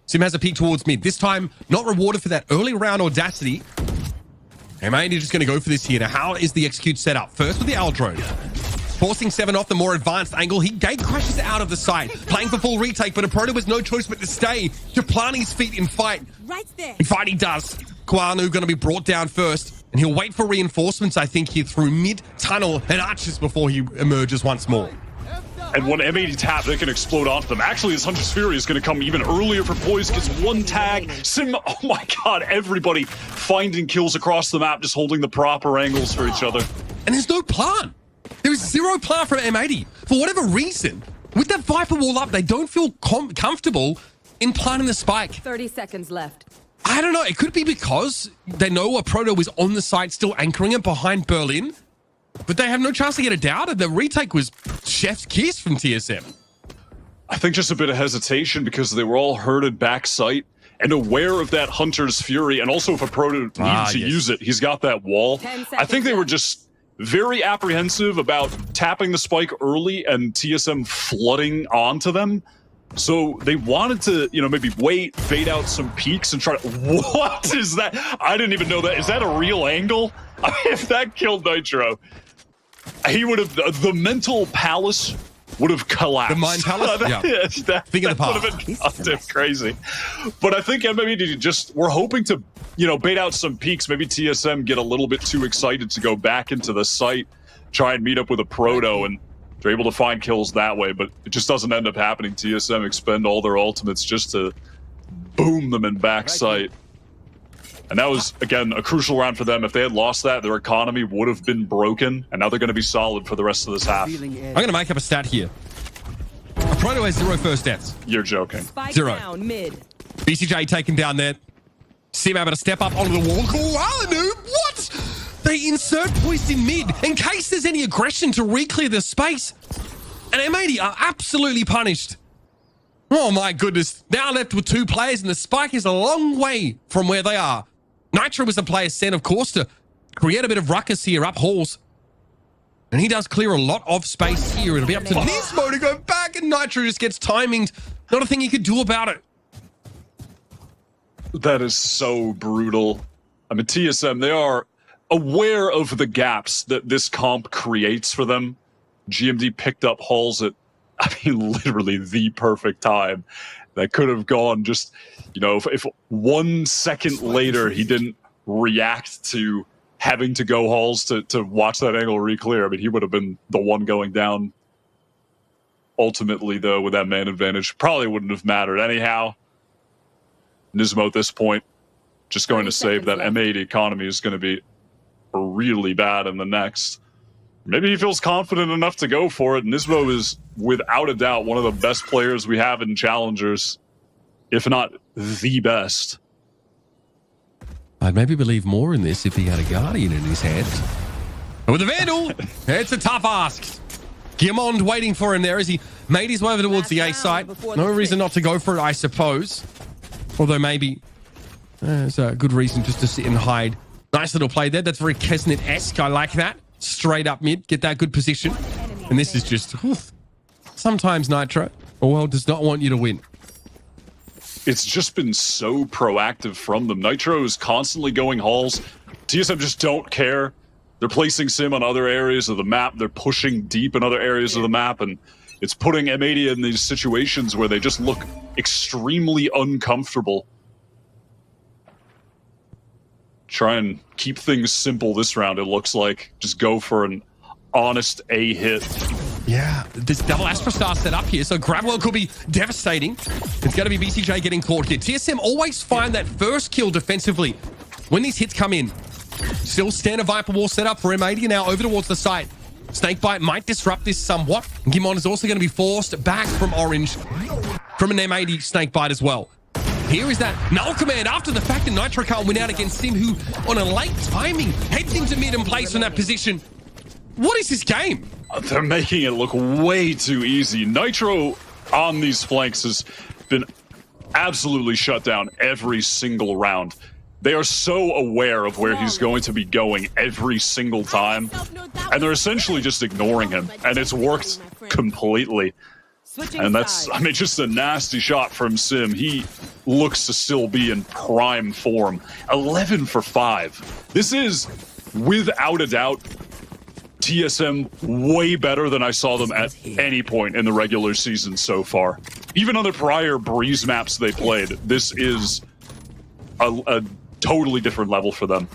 Sim has a peek towards mid. This time, not rewarded for that early round audacity. M80 just going to go for this here. Now, how is the execute set up? First with the L drone. Forcing 7 off the more advanced angle. He gate crashes out of the site. Playing for full retake, but Proto has no choice but to stay. To plant his feet in fight. Right there. In fight he does. Kwanu going to be brought down first. And he'll wait for reinforcements, I think, here through mid-tunnel and arches before he emerges once more. And when M80 tap, they can explode onto them. Actually, this Hunter's Fury is going to come even earlier for Poise. Gets one tag. Sim, oh my god, everybody finding kills across the map, just holding the proper angles for each other. And there's no plan. There is zero plan from M80. For whatever reason, with that Viper wall up, they don't feel comfortable in planting the spike. 30 seconds left. I don't know. It could be because they know a Proto is on the site still anchoring it behind Berlin. But they have no chance to get it down, and the retake was chef's kiss from TSM. I think just a bit of hesitation because they were all herded back site and aware of that Hunter's Fury, and also if a Proto needed to use it, he's got that wall. I think they were just very apprehensive about tapping the spike early and TSM flooding onto them. So they wanted to, you know, maybe wait, fade out some peaks and try to... What is that? I didn't even know that. Is that a real angle? I mean, if that killed Nitro, he would have... The mental palace would have collapsed. The mind palace? Yeah. that would have been goddamn crazy. But I think maybe just... We're hoping to, you know, bait out some peaks. Maybe TSM get a little bit too excited to go back into the site, try and meet up with a Proto, and they're able to find kills that way, but it just doesn't end up happening. TSM expend all their ultimates just to boom them in backside. And that was, again, a crucial round for them. If they had lost that, their economy would have been broken, and now they're going to be solid for the rest of this half. I'm going to make up a stat here. Proto has 0 first deaths. You're joking. Spike 0. down mid. BCJ taken down there. Sim able to step up onto the wall. Kwanu, what? They insert Poise in mid in case there's any aggression to re-clear the space. And M80 are absolutely punished. Oh my goodness. Now left with 2 players, and the spike is a long way from where they are. Nitro was the player sent, of course, to create a bit of ruckus here up halls. And he does clear a lot of space here. It'll be up to Nismo to go back, and Nitro just gets timinged. Not a thing he could do about it. That is so brutal. I mean, TSM, they are aware of the gaps that this comp creates for them. GMD picked up Halls at, I mean, literally the perfect time. That could have gone just, you know, if 1 second later he didn't react to having to go Halls to watch that angle re-clear. I mean, he would have been the one going down. Ultimately, though, with that man advantage, probably wouldn't have mattered anyhow. Nismo at this point, just going to save that M80 economy is going to be really bad in the next. Maybe he feels confident enough to go for it. Nismo is, without a doubt, one of the best players we have in Challengers, if not the best. I'd maybe believe more in this if he had a Guardian in his hand. But with the Vandal, it's a tough ask. Guillemond waiting for him there as he made his way over towards the A site. No reason not to go for it, I suppose. Although maybe there's a good reason just to sit and hide. Nice little play there. That's very Kesnet-esque. I like that. Straight up mid. Get that good position. And this is just... Oof. Sometimes Nitro, the world does not want you to win. it's just been so proactive from them. Nitro is constantly going hauls. TSM just don't care. They're placing Sim on other areas of the map. They're pushing deep in other areas of the map, and it's putting M80 in these situations where they just look extremely uncomfortable. Try and keep things simple this round, it looks like. Just go for an honest A hit. Yeah, this double Astra Star set up here, so Grabwell could be devastating. It's going to be BCJ getting caught here. TSM always find that first kill defensively when these hits come in. Still standard Viper Wall set up for M80 now over towards the site. Snakebite might disrupt this somewhat. Gimon is also going to be forced back from Orange from an M80 Snakebite as well. Here is that null command after the fact that Nitro can't win out against Sim, who on a late timing heads into mid and plays from that position. What is this game? They're making it look way too easy. Nitro on these flanks has been absolutely shut down every single round. They are so aware of where he's going to be going every single time, and they're essentially just ignoring him, and it's worked completely. And that's, I mean, just a nasty shot from Sim. He looks to still be in prime form. 11 for 5. This is, without a doubt, TSM way better than I saw them at any point in the regular season so far. Even on the prior Breeze maps they played, this is a totally different level for them.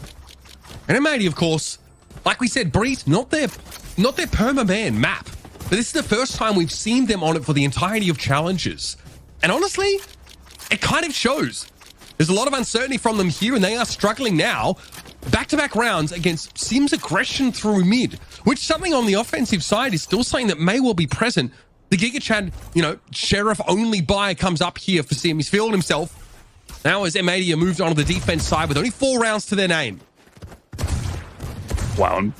And M80, of course, like we said, Breeze, not their perma-ban map. But this is the first time we've seen them on it for the entirety of challenges. And honestly, it kind of shows. There's a lot of uncertainty from them here, and they are struggling now. Back-to-back rounds against Sim's aggression through mid, which something on the offensive side is still something that may well be present. The Giga Chad, sheriff-only buy comes up here for Sim. He's filled himself. Now as M80 are moved on to the defense side with only 4 rounds to their name. Wow. And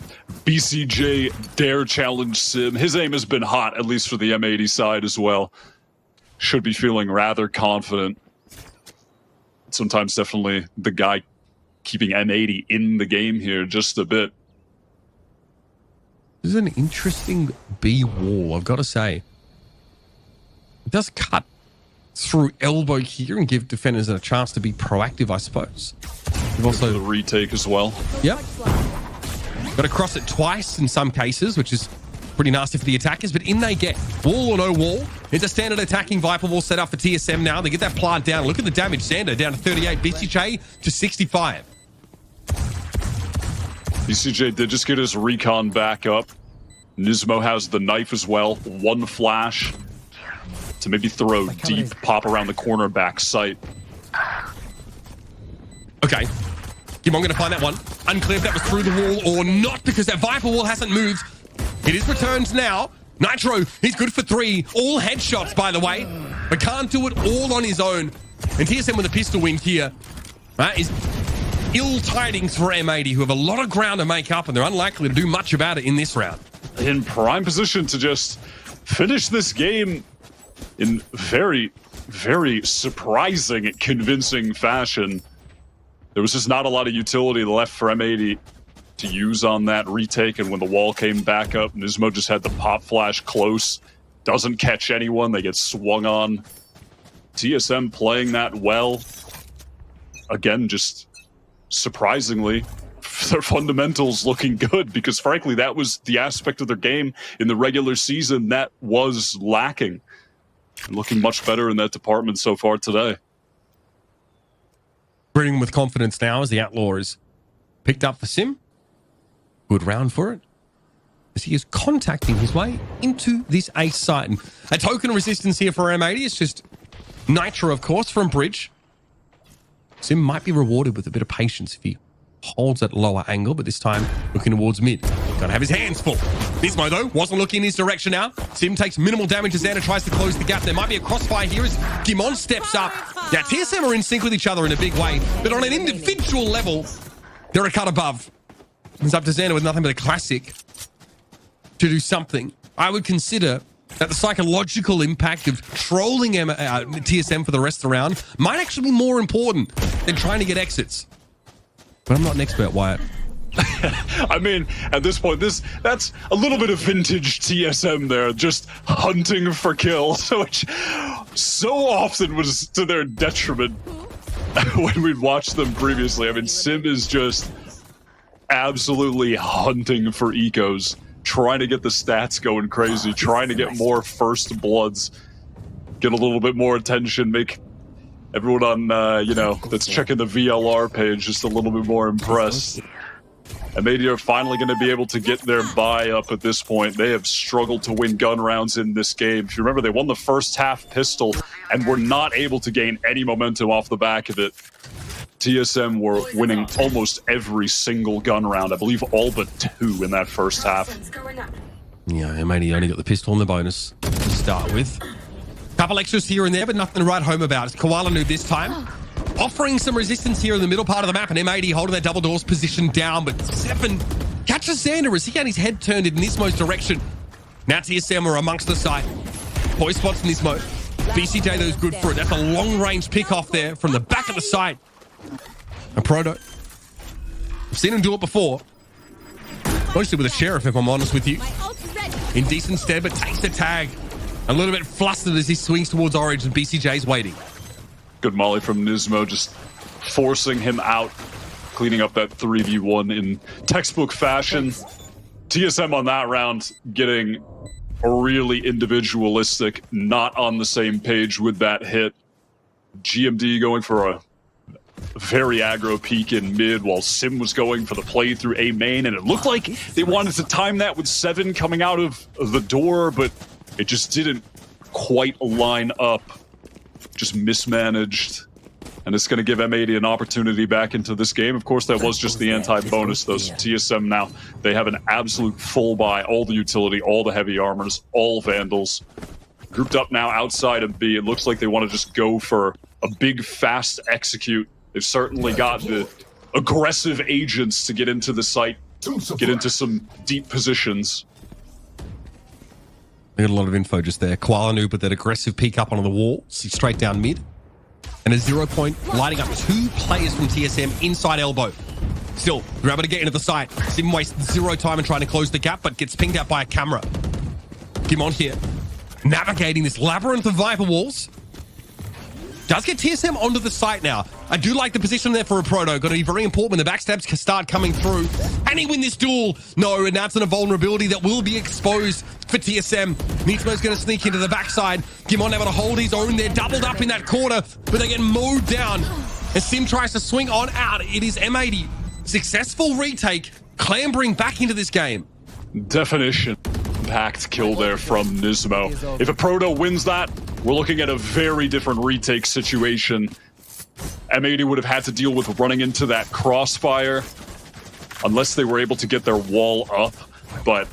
BCJ dare challenge Sim. His aim has been hot, at least for the M80 side as well. Should be feeling rather confident. Sometimes definitely the guy keeping M80 in the game here just a bit. This is an interesting B wall, I've got to say. It does cut through elbow here and give defenders a chance to be proactive, I suppose. You've also the retake as well. Yep. Got to cross it twice in some cases, which is pretty nasty for the attackers, but in they get. Wall or no wall. It's a standard attacking Viper Wall set up for TSM now. They get that plant down. Look at the damage. Xander down to 38. BCJ to 65. BCJ did just get his recon back up. Nismo has the knife as well. One flash to maybe throw deep, pop around the corner back sight. Okay. Gimon going to find that one. Unclear if that was through the wall or not, because that Viper Wall hasn't moved. It is returned now. Nitro, he's good for 3. All headshots, by the way, but can't do it all on his own. And TSM with a pistol win here is ill tidings for M80, who have a lot of ground to make up, and they're unlikely to do much about it in this round. In prime position to just finish this game in very, very surprising, convincing fashion. There was just not a lot of utility left for M80 to use on that retake, and when the wall came back up, Nismo just had the pop flash close. Doesn't catch anyone, they get swung on. TSM playing that well. Again, just surprisingly, their fundamentals looking good, because frankly, that was the aspect of their game in the regular season that was lacking. And looking much better in that department so far today. Breathing with confidence now as the Outlaw is picked up for Sim. Good round for it, as he is contacting his way into this ace site. And a token of resistance here for M80. It's just Nitro, of course, from Bridge. Sim might be rewarded with a bit of patience if he holds that lower angle, but this time looking towards mid. Gotta have his hands full. Nismo, though, wasn't looking in his direction now. Sim takes minimal damage as Xander tries to close the gap. There might be a crossfire here as Gimon steps up. Now, TSM are in sync with each other in a big way, but on an individual level, they're a cut above. It's up to Xander with nothing but a classic to do something. I would consider that the psychological impact of trolling TSM for the rest of the round might actually be more important than trying to get exits. But I'm not an expert, Wyatt. I mean, at this point, that's a little bit of vintage TSM there, just hunting for kills, which so often was to their detriment when we'd watched them previously. I mean, Sim is just absolutely hunting for ecos, trying to get the stats going crazy, trying to get more first bloods, get a little bit more attention, make everyone on, that's checking the VLR page just a little bit more impressed. M80 are finally going to be able to get their buy up at this point. They have struggled to win gun rounds in this game. If you remember, they won the first half pistol and were not able to gain any momentum off the back of it. TSM were winning almost every single gun round. I believe all but 2 in that first half. Yeah, M80 only got the pistol and the bonus to start with. Couple extras here and there, but nothing to write home about. It's Koala Noob this time, offering some resistance here in the middle part of the map, and M80 holding their double doors position down, but Seven catches Xander as he had his head turned in Nismo's direction. Now TSM are amongst the side. Boy spots Nismo. VCT, though, is good for it. That's a long-range pick-off there from the back of the site. And Proto, I've seen him do it before. Mostly with a sheriff, if I'm honest with you. In decent stead, but takes the tag. A little bit flustered as he swings towards Orange, and BCJ's waiting. Good molly from Nismo, just forcing him out, cleaning up that 3v1 in textbook fashion. TSM on that round getting a really individualistic, not on the same page with that hit. GMD going for a very aggro peek in mid while Sim was going for the play through A main, and it looked like they wanted to time that with Seven coming out of the door, but it just didn't quite line up. Just mismanaged, and it's going to give M80 an opportunity back into this game. Of course, that was just the anti-bonus, though. So TSM now, they have an absolute full buy, all the utility, all the heavy armors, all Vandals. Grouped up now outside of B. It looks like they want to just go for a big, fast execute. They've certainly got the aggressive agents to get into the site, get into some deep positions. We got a lot of info just there. Koala Noob with that aggressive peek up onto the wall. See straight down mid. And a 0 point lighting up 2 players from TSM inside elbow. Still, they're able to get into the site. Sim wastes 0 time in trying to close the gap, but gets pinged out by a camera. Gimon here, navigating this labyrinth of Viper walls. Does get TSM onto the site now. I do like the position there for a Proto. Got to be very important when the backstabs can start coming through. Can he win this duel? No, and that's a vulnerability that will be exposed for TSM. Nismo's going to sneak into the backside. Gimon able to hold his own. They're doubled up in that corner, but they get mowed down. As Sim tries to swing on out, it is M80. Successful retake, clambering back into this game. Definition. Impact kill there from Nismo. If a Proto wins that, we're looking at a very different retake situation. M80 would have had to deal with running into that crossfire unless they were able to get their wall up. But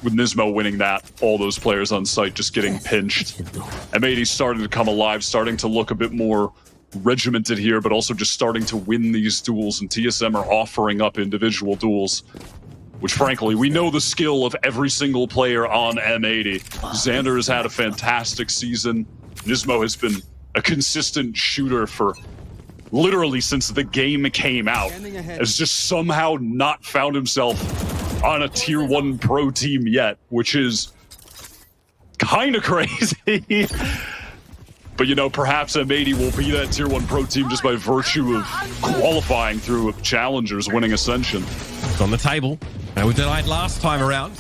with Nismo winning that, all those players on site just getting pinched. M80 starting to come alive, starting to look a bit more regimented here, but also just starting to win these duels, and TSM are offering up individual duels, which frankly, we know the skill of every single player on M80. Xander has had a fantastic season. Nismo has been a consistent shooter for literally since the game came out. Has just somehow not found himself on a tier 1 pro team yet, which is kind of crazy. But you know, perhaps M80 will be that tier 1 pro team just by virtue of qualifying through Challengers, winning Ascension. It's on the table. They were denied last time around.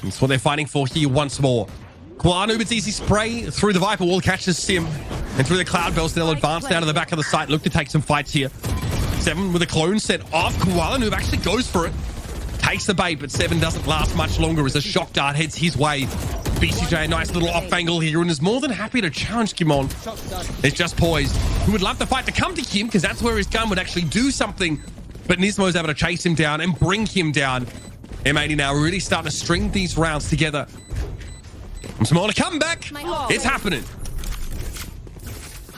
That's what they're fighting for here once more. Koala Noob, it's easy spray through the Viper wall, catches Sim. And through the Cloud Bells, they'll advance down to the back of the site, look to take some fights here. Seven with a clone set off. Koala Noob actually goes for it. Takes the bait, but Seven doesn't last much longer as a shock dart heads his way. BCJ, a nice little off angle here, and is more than happy to challenge Gimon. It's just poised. Who would love the fight to come to him, because that's where his gun would actually do something. But Nismo's able to chase him down and bring him down. M80 now really starting to string these rounds together. From Smaller comeback. It's happening.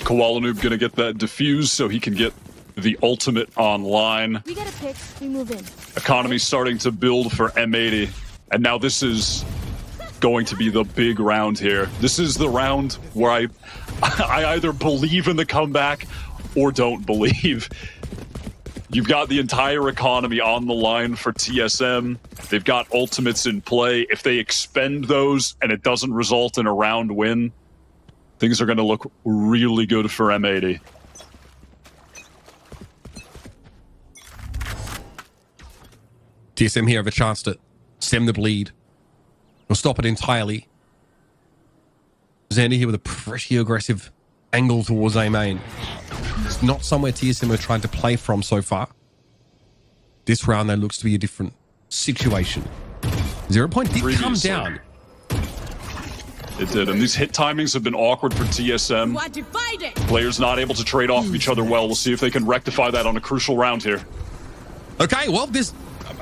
Koala Noob gonna get that defuse so he can get the ultimate online. We get a pick, we move in. Economy starting to build for M80. And now this is going to be the big round here. This is the round where I either believe in the comeback or don't believe. You've got the entire economy on the line for TSM. They've got ultimates in play. If they expend those and it doesn't result in a round win, Things are going to look really good for M80. TSM here have a chance to stem the bleed or stop it entirely. Xander here with a pretty aggressive angle towards A main. It's not somewhere TSM are trying to play from so far. This round, there looks to be a different situation. 0 Point did come down. It did, and these hit timings have been awkward for TSM. Players not able to trade off of each other well. We'll see if they can rectify that on a crucial round here. Okay, well, this...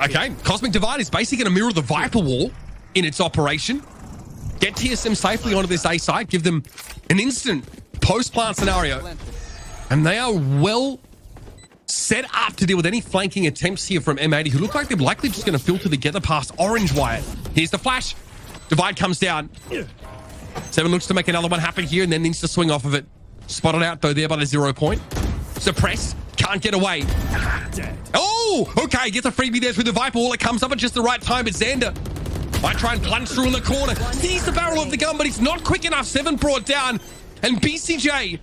Okay, Cosmic Divide is basically going to mirror the Viper Wall in its operation. Get TSM safely onto this A side, give them an instant post-plant scenario. And they are well set up to deal with any flanking attempts here from M80, who look like they're likely just going to filter together past Orange Wire. Here's the flash. Divide comes down. Seven looks to make another one happen here and then needs to swing off of it. Spotted out, though, there by the 0 Point. Suppressed. Can't get away. Oh, okay. Gets a freebie there through the Viper Wall. It comes up at just the right time. It's Xander. Might try and plunge through in the corner. Sees the barrel of the gun, but it's not quick enough. Seven brought down. And BCJ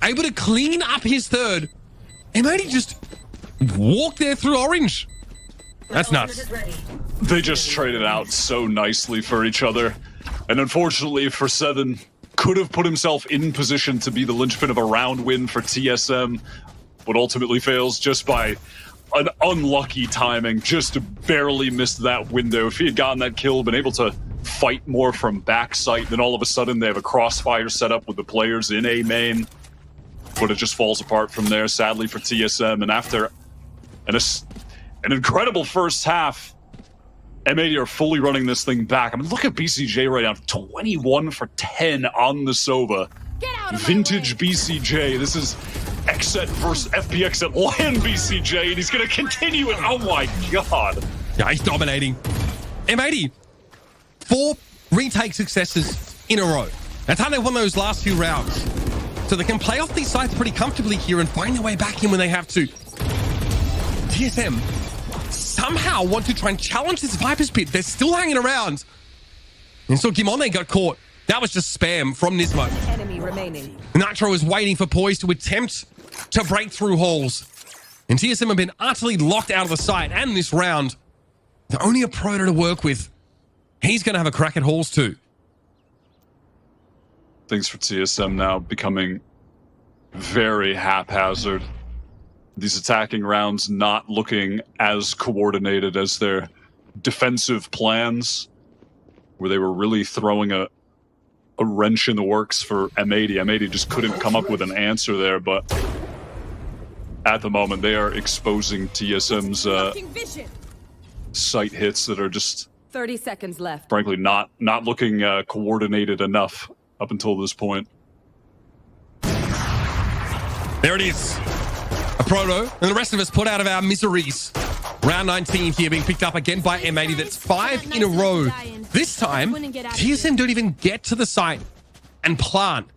able to clean up his third. M80 just walked there through Orange. That's nuts. They just traded out so nicely for each other. And unfortunately for Seven, could have put himself in position to be the linchpin of a round win for TSM, but ultimately fails just by an unlucky timing. Just barely missed that window. If he had gotten that kill, been able to fight more from backside, then all of a sudden they have a crossfire set up with the players in A main. But it just falls apart from there, sadly, for TSM. And after an incredible first half, M80 are fully running this thing back. I mean, look at BCJ right now, 21 for 10 on the Sova. Vintage BCJ. This is XSET versus FPX at LAN BCJ, and he's going to continue it. Oh my god. Yeah, he's dominating. M80, 4 retake successes in a row. That's how they won those last few rounds. So they can play off these sides pretty comfortably here and find their way back in when they have to. TSM somehow want to try and challenge this Viper's Pit. They're still hanging around. And so Gimone got caught. That was just spam from Nismo. Enemy remaining. Nitro is waiting for Poise to attempt to break through halls. And TSM have been utterly locked out of the site. And this round, they're only a Proto to work with. He's going to have a crack at halls too. Things for TSM now becoming very haphazard. These attacking rounds not looking as coordinated as their defensive plans, where they were really throwing a wrench in the works for M80. M80 just couldn't come up with an answer there, but at the moment they are exposing TSM's sight hits that are just 30 seconds left. Frankly, not looking coordinated enough up until this point. There it is. A Proto, and the rest of us put out of our miseries. Round 19 here being picked up again by M80. That's 5 in a row. This time, TSM don't even get to the site and plant.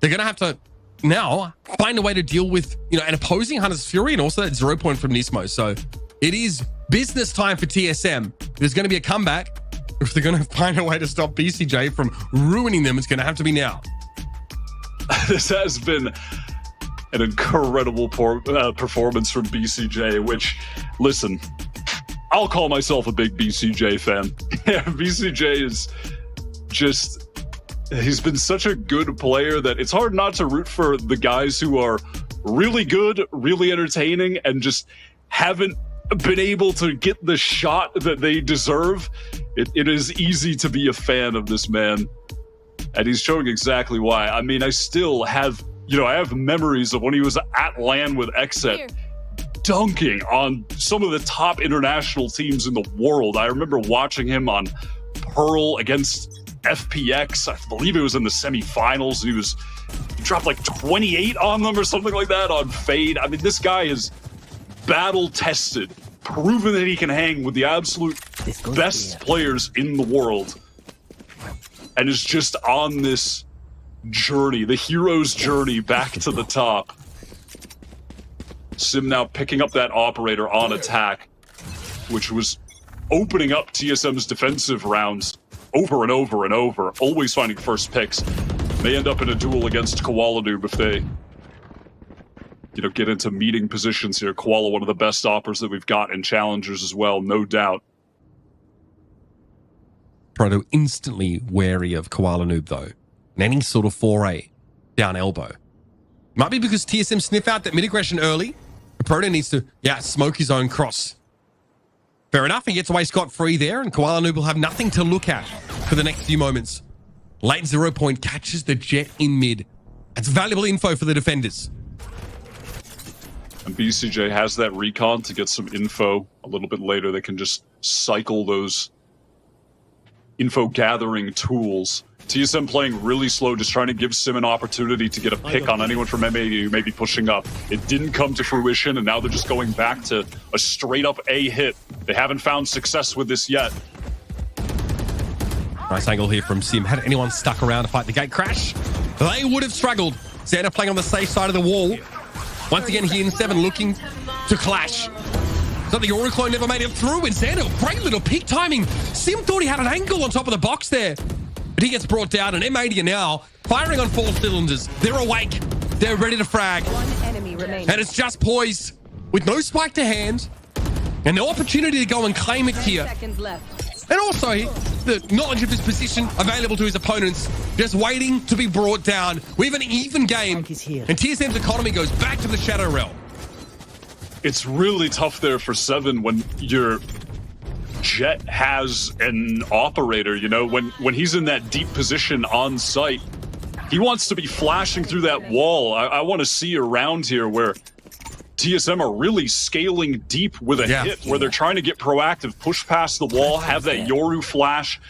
They're going to have to now find a way to deal with, an opposing Hunter's Fury and also that 0 Point from Nismo. So it is business time for TSM. There's going to be a comeback. If they're going to find a way to stop BCJ from ruining them, it's going to have to be now. This has been an incredible performance from BCJ, which, listen, I'll call myself a big BCJ fan. BCJ is just, he's been such a good player that it's hard not to root for the guys who are really good, really entertaining, and just haven't been able to get the shot that they deserve. It is easy to be a fan of this man, and he's showing exactly why. I mean, I still have, I have memories of when he was at LAN with XSET, dunking on some of the top international teams in the world. I remember watching him on Pearl against FPX. I believe it was in the semifinals. He dropped like 28 on them or something like that on Fade. I mean, this guy is battle-tested, proven that he can hang with the absolute best players in the world, and is just on this journey, the hero's journey back to the top. Sim now picking up that operator on attack, which was opening up TSM's defensive rounds over and over and over, always finding first picks. May end up in a duel against Koala Noob if they, get into meeting positions here. Koala, one of the best oppers that we've got in Challengers as well, no doubt. Proto instantly wary of Koala Noob, though. And any sort of foray down elbow. Might be because TSM sniff out that mid-aggression early. Proto needs to, smoke his own cross. Fair enough, he gets away scot-free there, and Koala Noob will have nothing to look at for the next few moments. Late 0 point catches the jet in mid. That's valuable info for the defenders. And BCJ has that recon to get some info a little bit later. They can just cycle those info gathering tools. TSM playing really slow, just trying to give Sim an opportunity to get a pick on anyone from M80 who may be pushing up. It didn't come to fruition, and now they're just going back to a straight-up A hit. They haven't found success with this yet. Nice angle here from Sim. Had anyone stuck around to fight the gate crash, they would have struggled. Xander playing on the safe side of the wall. Once again, he and Seven looking to clash. So the Oraclo never made it through, and Xander, great little peak timing. Sim thought he had an angle on top of the box there. But he gets brought down, and M80 are now firing on 4 cylinders. They're awake. They're ready to frag. One enemy remaining. And it's just poised with no spike to hand and the opportunity to go and claim it here. Seconds left. And also the knowledge of his position available to his opponents, just waiting to be brought down. We have an even game, and TSM's economy goes back to the Shadow Realm. It's really tough there for Seven when your Jet has an operator, when he's in that deep position on site. He wants to be flashing through that wall. I want to see around here where TSM are really scaling deep with a hit, where they're trying to get proactive, push past the wall, have that Yoru flash,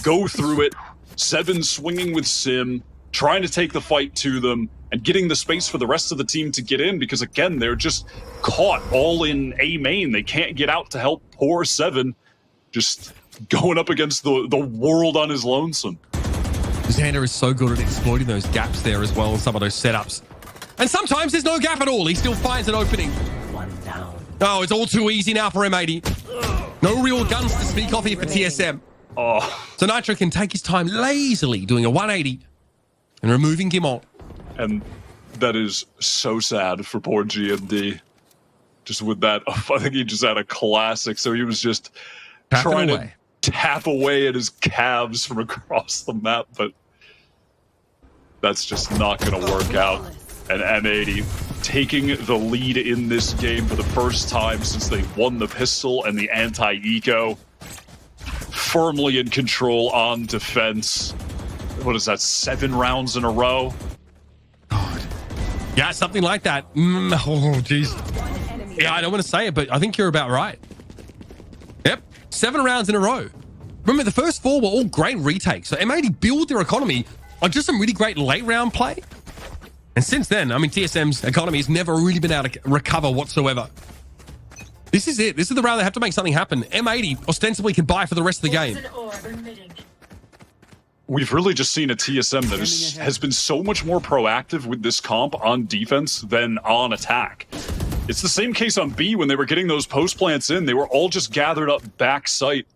go through it. Seven swinging with Sim, trying to take the fight to them, and getting the space for the rest of the team to get in, because again, they're just caught all in A main. They can't get out to help poor Seven, just going up against the world on his lonesome. Xander is so good at exploiting those gaps there as well, some of those setups. And sometimes there's no gap at all. He still finds an opening. One down. Oh, it's all too easy now for M80. No real guns to speak of here for TSM. Oh. So Nitro can take his time lazily doing a 180 and removing Gimont. And that is so sad for poor GMD. Just with that, I think he just had a classic. So he was just trying to tap away at his calves from across the map, but that's just not going to work out. And M80 taking the lead in this game for the first time since they won the pistol and the anti-eco. Firmly in control on defense. What is that, 7 rounds in a row? God. Yeah, something like that. Oh, jeez. Yeah, I don't want to say it, but I think you're about right. Yep, 7 rounds in a row. Remember, the first 4 were all great retakes. So M80 build their economy on just some really great late round play. And since then, I mean, TSM's economy has never really been able to recover whatsoever. This is it. This is the round they have to make something happen. M80 ostensibly can buy for the rest of the game. We've really just seen a TSM that has been so much more proactive with this comp on defense than on attack. It's the same case on B when they were getting those post plants in. They were all just gathered up back site.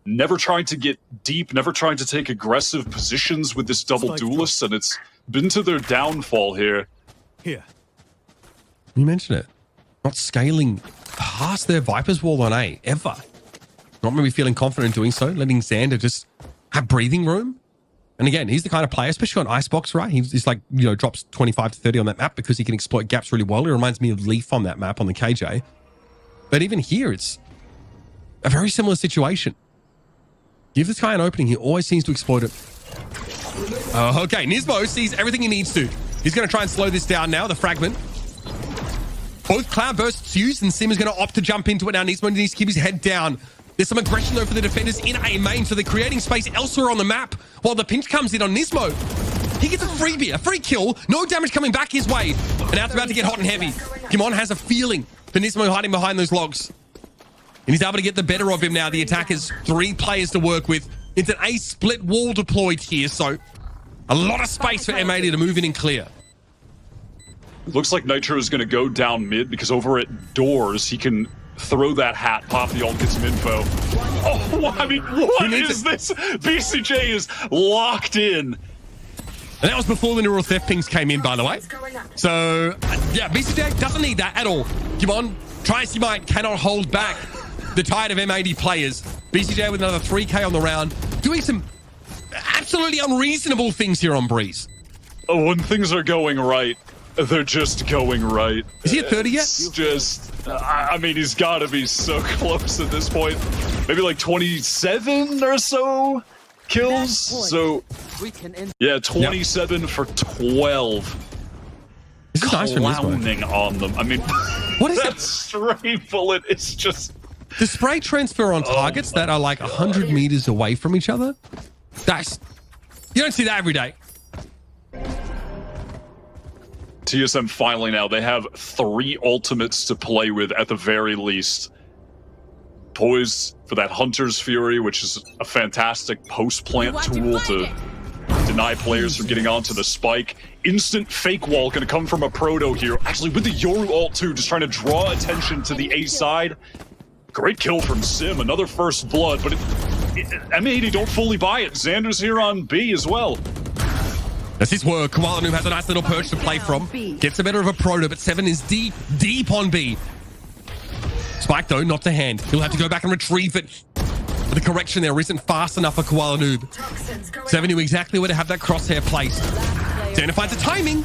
Never trying to get deep, never trying to take aggressive positions with this double duelist, and it's been to their downfall here. You mentioned it. Not scaling past their Viper's wall on A, ever. Not maybe feeling confident in doing so, letting Xander just have breathing room. And again, he's the kind of player, especially on Icebox, right? He's like, drops 25 to 30 on that map because he can exploit gaps really well. He reminds me of Leaf on that map on the KJ. But even here, it's a very similar situation. Give this guy an opening, he always seems to exploit it. Okay, Nismo sees everything he needs to. He's going to try and slow this down now, the fragment. Both cloud bursts used, and Sim is going to opt to jump into it now. Nismo needs to keep his head down. There's some aggression, though, for the defenders in A main, so they're creating space elsewhere on the map while the pinch comes in on Nismo. He gets a freebie, a free kill, no damage coming back his way. And now it's about to get hot and heavy. Kimon has a feeling for Nismo hiding behind those logs. And he's able to get the better of him now. The attack has 3 players to work with. It's an A split wall deployed here, so a lot of space for M80 to move in and clear. It looks like Nitro is going to go down mid because over at doors, he can throw that hat, pop the ult, get some info. Oh, I mean, what is this? BCJ is locked in. And that was before the neural theft pings came in, by the way. So, yeah, BCJ doesn't need that at all. Come on, try as you might, cannot hold back the tide of M80 players. BCJ with another 3K on the round, doing some absolutely unreasonable things here on Breeze. Oh, when things are going right, they're just going right. Is he at 30 yet? It's just, I mean, he's got to be so close at this point. Maybe like 27 or so kills. So, yeah, 27 for 12. This is nice from this one. Clowning on them. I mean, What is that that? stray bullet is just... The spray transfer on targets that are like 100 meters away from each other, that's... You don't see that every day. TSM finally now, they have 3 ultimates to play with at the very least. Poised for that Hunter's Fury, which is a fantastic post-plant tool to deny players from getting onto the spike. Instant fake wall going to come from a Proto here. Actually, with the Yoru ult too, just trying to draw attention to the A side. Great kill from Sim, another first blood, but M80 don't fully buy it. Xander's here on B as well. That's his work. Koala Noob has a nice little perch to play from. Gets a better of a Proto, but 7 is deep on B. Spike, though, not to hand. He'll have to go back and retrieve it. But the correction there isn't fast enough for Koala Noob. 7 knew exactly where to have that crosshair placed. Xander finds the timing.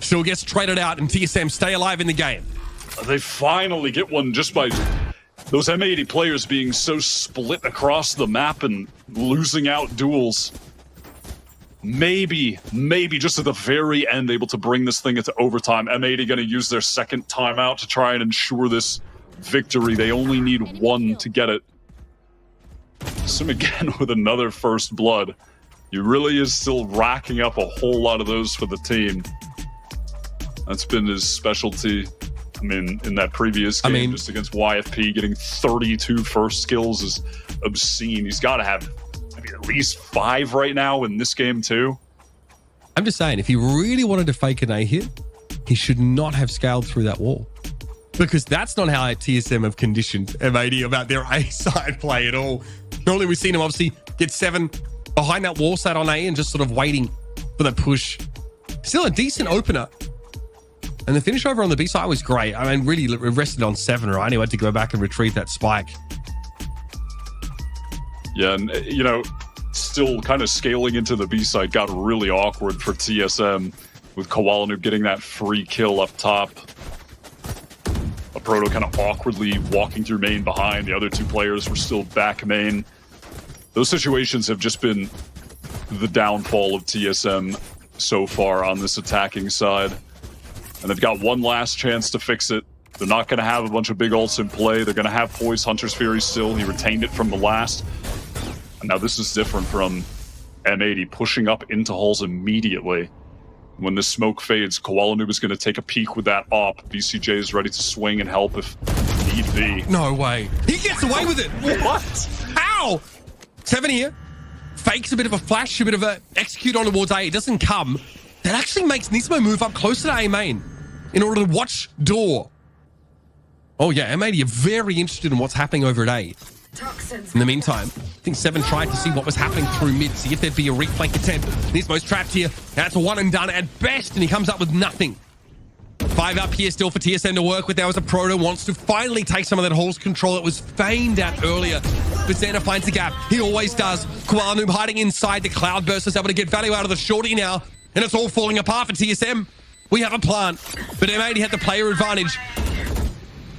Still gets traded out, and TSM stay alive in the game. They finally get one just by those M80 players being so split across the map and losing out duels. Maybe just at the very end able to bring this thing into overtime. M80 going to use their second timeout to try and ensure this victory. They only need 1 to get it. Sim again with another first blood. He really is still racking up a whole lot of those for the team. That's been his specialty. I mean, in that previous game, just against YFP, getting 32 first kills is obscene. He's got to have at least 5 right now in this game too. I'm just saying, if he really wanted to fake an A hit, he should not have scaled through that wall. Because that's not how TSM have conditioned M80 about their A side play at all. Normally we've seen him obviously get 7 behind that wall sat on A and just sort of waiting for the push. Still a decent opener. And the finish over on the B side was great. I mean, really rested on 7, right? He had to go back and retrieve that spike. Yeah, and you know, still kind of scaling into the B side got really awkward for TSM with Koala Noob getting that free kill up top. A Proto kind of awkwardly walking through main behind. The other 2 players were still back main. Those situations have just been the downfall of TSM so far on this attacking side. And they've got one last chance to fix it. They're not going to have a bunch of big ults in play. They're going to have Poised Hunter's Fury still. He retained it from the last. And now this is different from M80 pushing up into halls immediately. When the smoke fades, Koala Noob is going to take a peek with that op. VCJ is ready to swing and help if need be. No way. He gets away with it. What? Ow! 7 here. Fakes a bit of a flash, a bit of a execute on towards A. It doesn't come. That actually makes Nismo move up closer to A main in order to watch door. Oh yeah, M80 are very interested in what's happening over at A. In the meantime, I think 7 tried to see what was happening through mid, see if there'd be a reflank attempt. Nismo's trapped here. That's 1 and done at best, and he comes up with nothing. 5 up here still for TSM to work with. There was a Proto wants to finally take some of that Hall's control that was feigned at earlier. But Xander finds the gap. He always does. Koala Noob hiding inside the Cloudburst is able to get value out of the shorty now. And it's all falling apart for TSM. We have a plant, but M80 had the player advantage.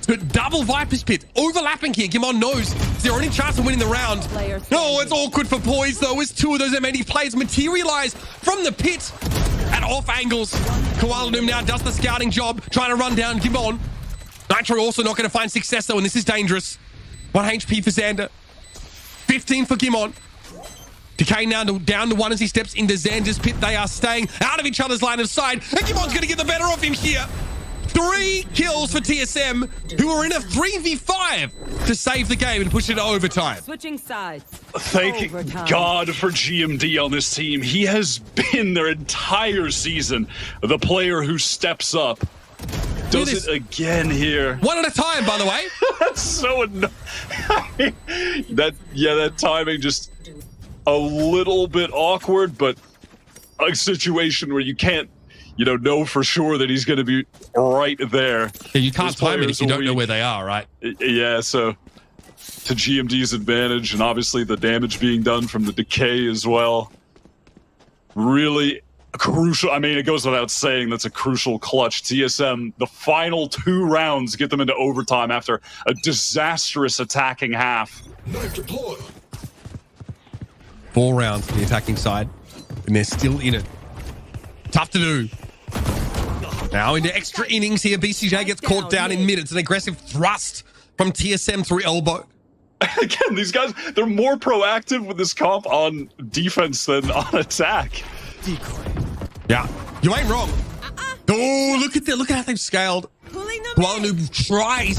But double Viper's Pit overlapping here. Gimon knows it's their only chance of winning the round. No, it's awkward for Poise though, as 2 of those M80 players materialize from the pit at off angles. Koala Noob now does the scouting job, trying to run down Gimon. Nitro also not going to find success though, and this is dangerous. 1 HP for Xander. 15 for Gimon. Decay now down to 1 as he steps into Xander's pit. They are staying out of each other's line of sight. And Gimon's going to get the better of him here. 3 kills for TSM, who are in a 3v5 to save the game and push it to overtime. Switching sides. Thank God for GMD on this team. He has been their entire season the player who steps up. Does it again here. 1 at a time, by the way. That's so annoying. that timing just a little bit awkward, but a situation where you can't, know for sure that he's going to be right there. Yeah, you can't Those time it if you players don't know where they are, right? Yeah, so to GMD's advantage, and obviously the damage being done from the decay as well. Really crucial. I mean, it goes without saying that's a crucial clutch. TSM, the final 2 rounds get them into overtime after a disastrous attacking half. 4 rounds for the attacking side, and they're still in it. Tough to do. Now into extra innings here. BCJ gets caught down in mid. It's an aggressive thrust from TSM through elbow. Again, these guys, they're more proactive with this comp on defense than on attack. Yeah, you ain't wrong. Oh, look at how they've scaled. Guanu tries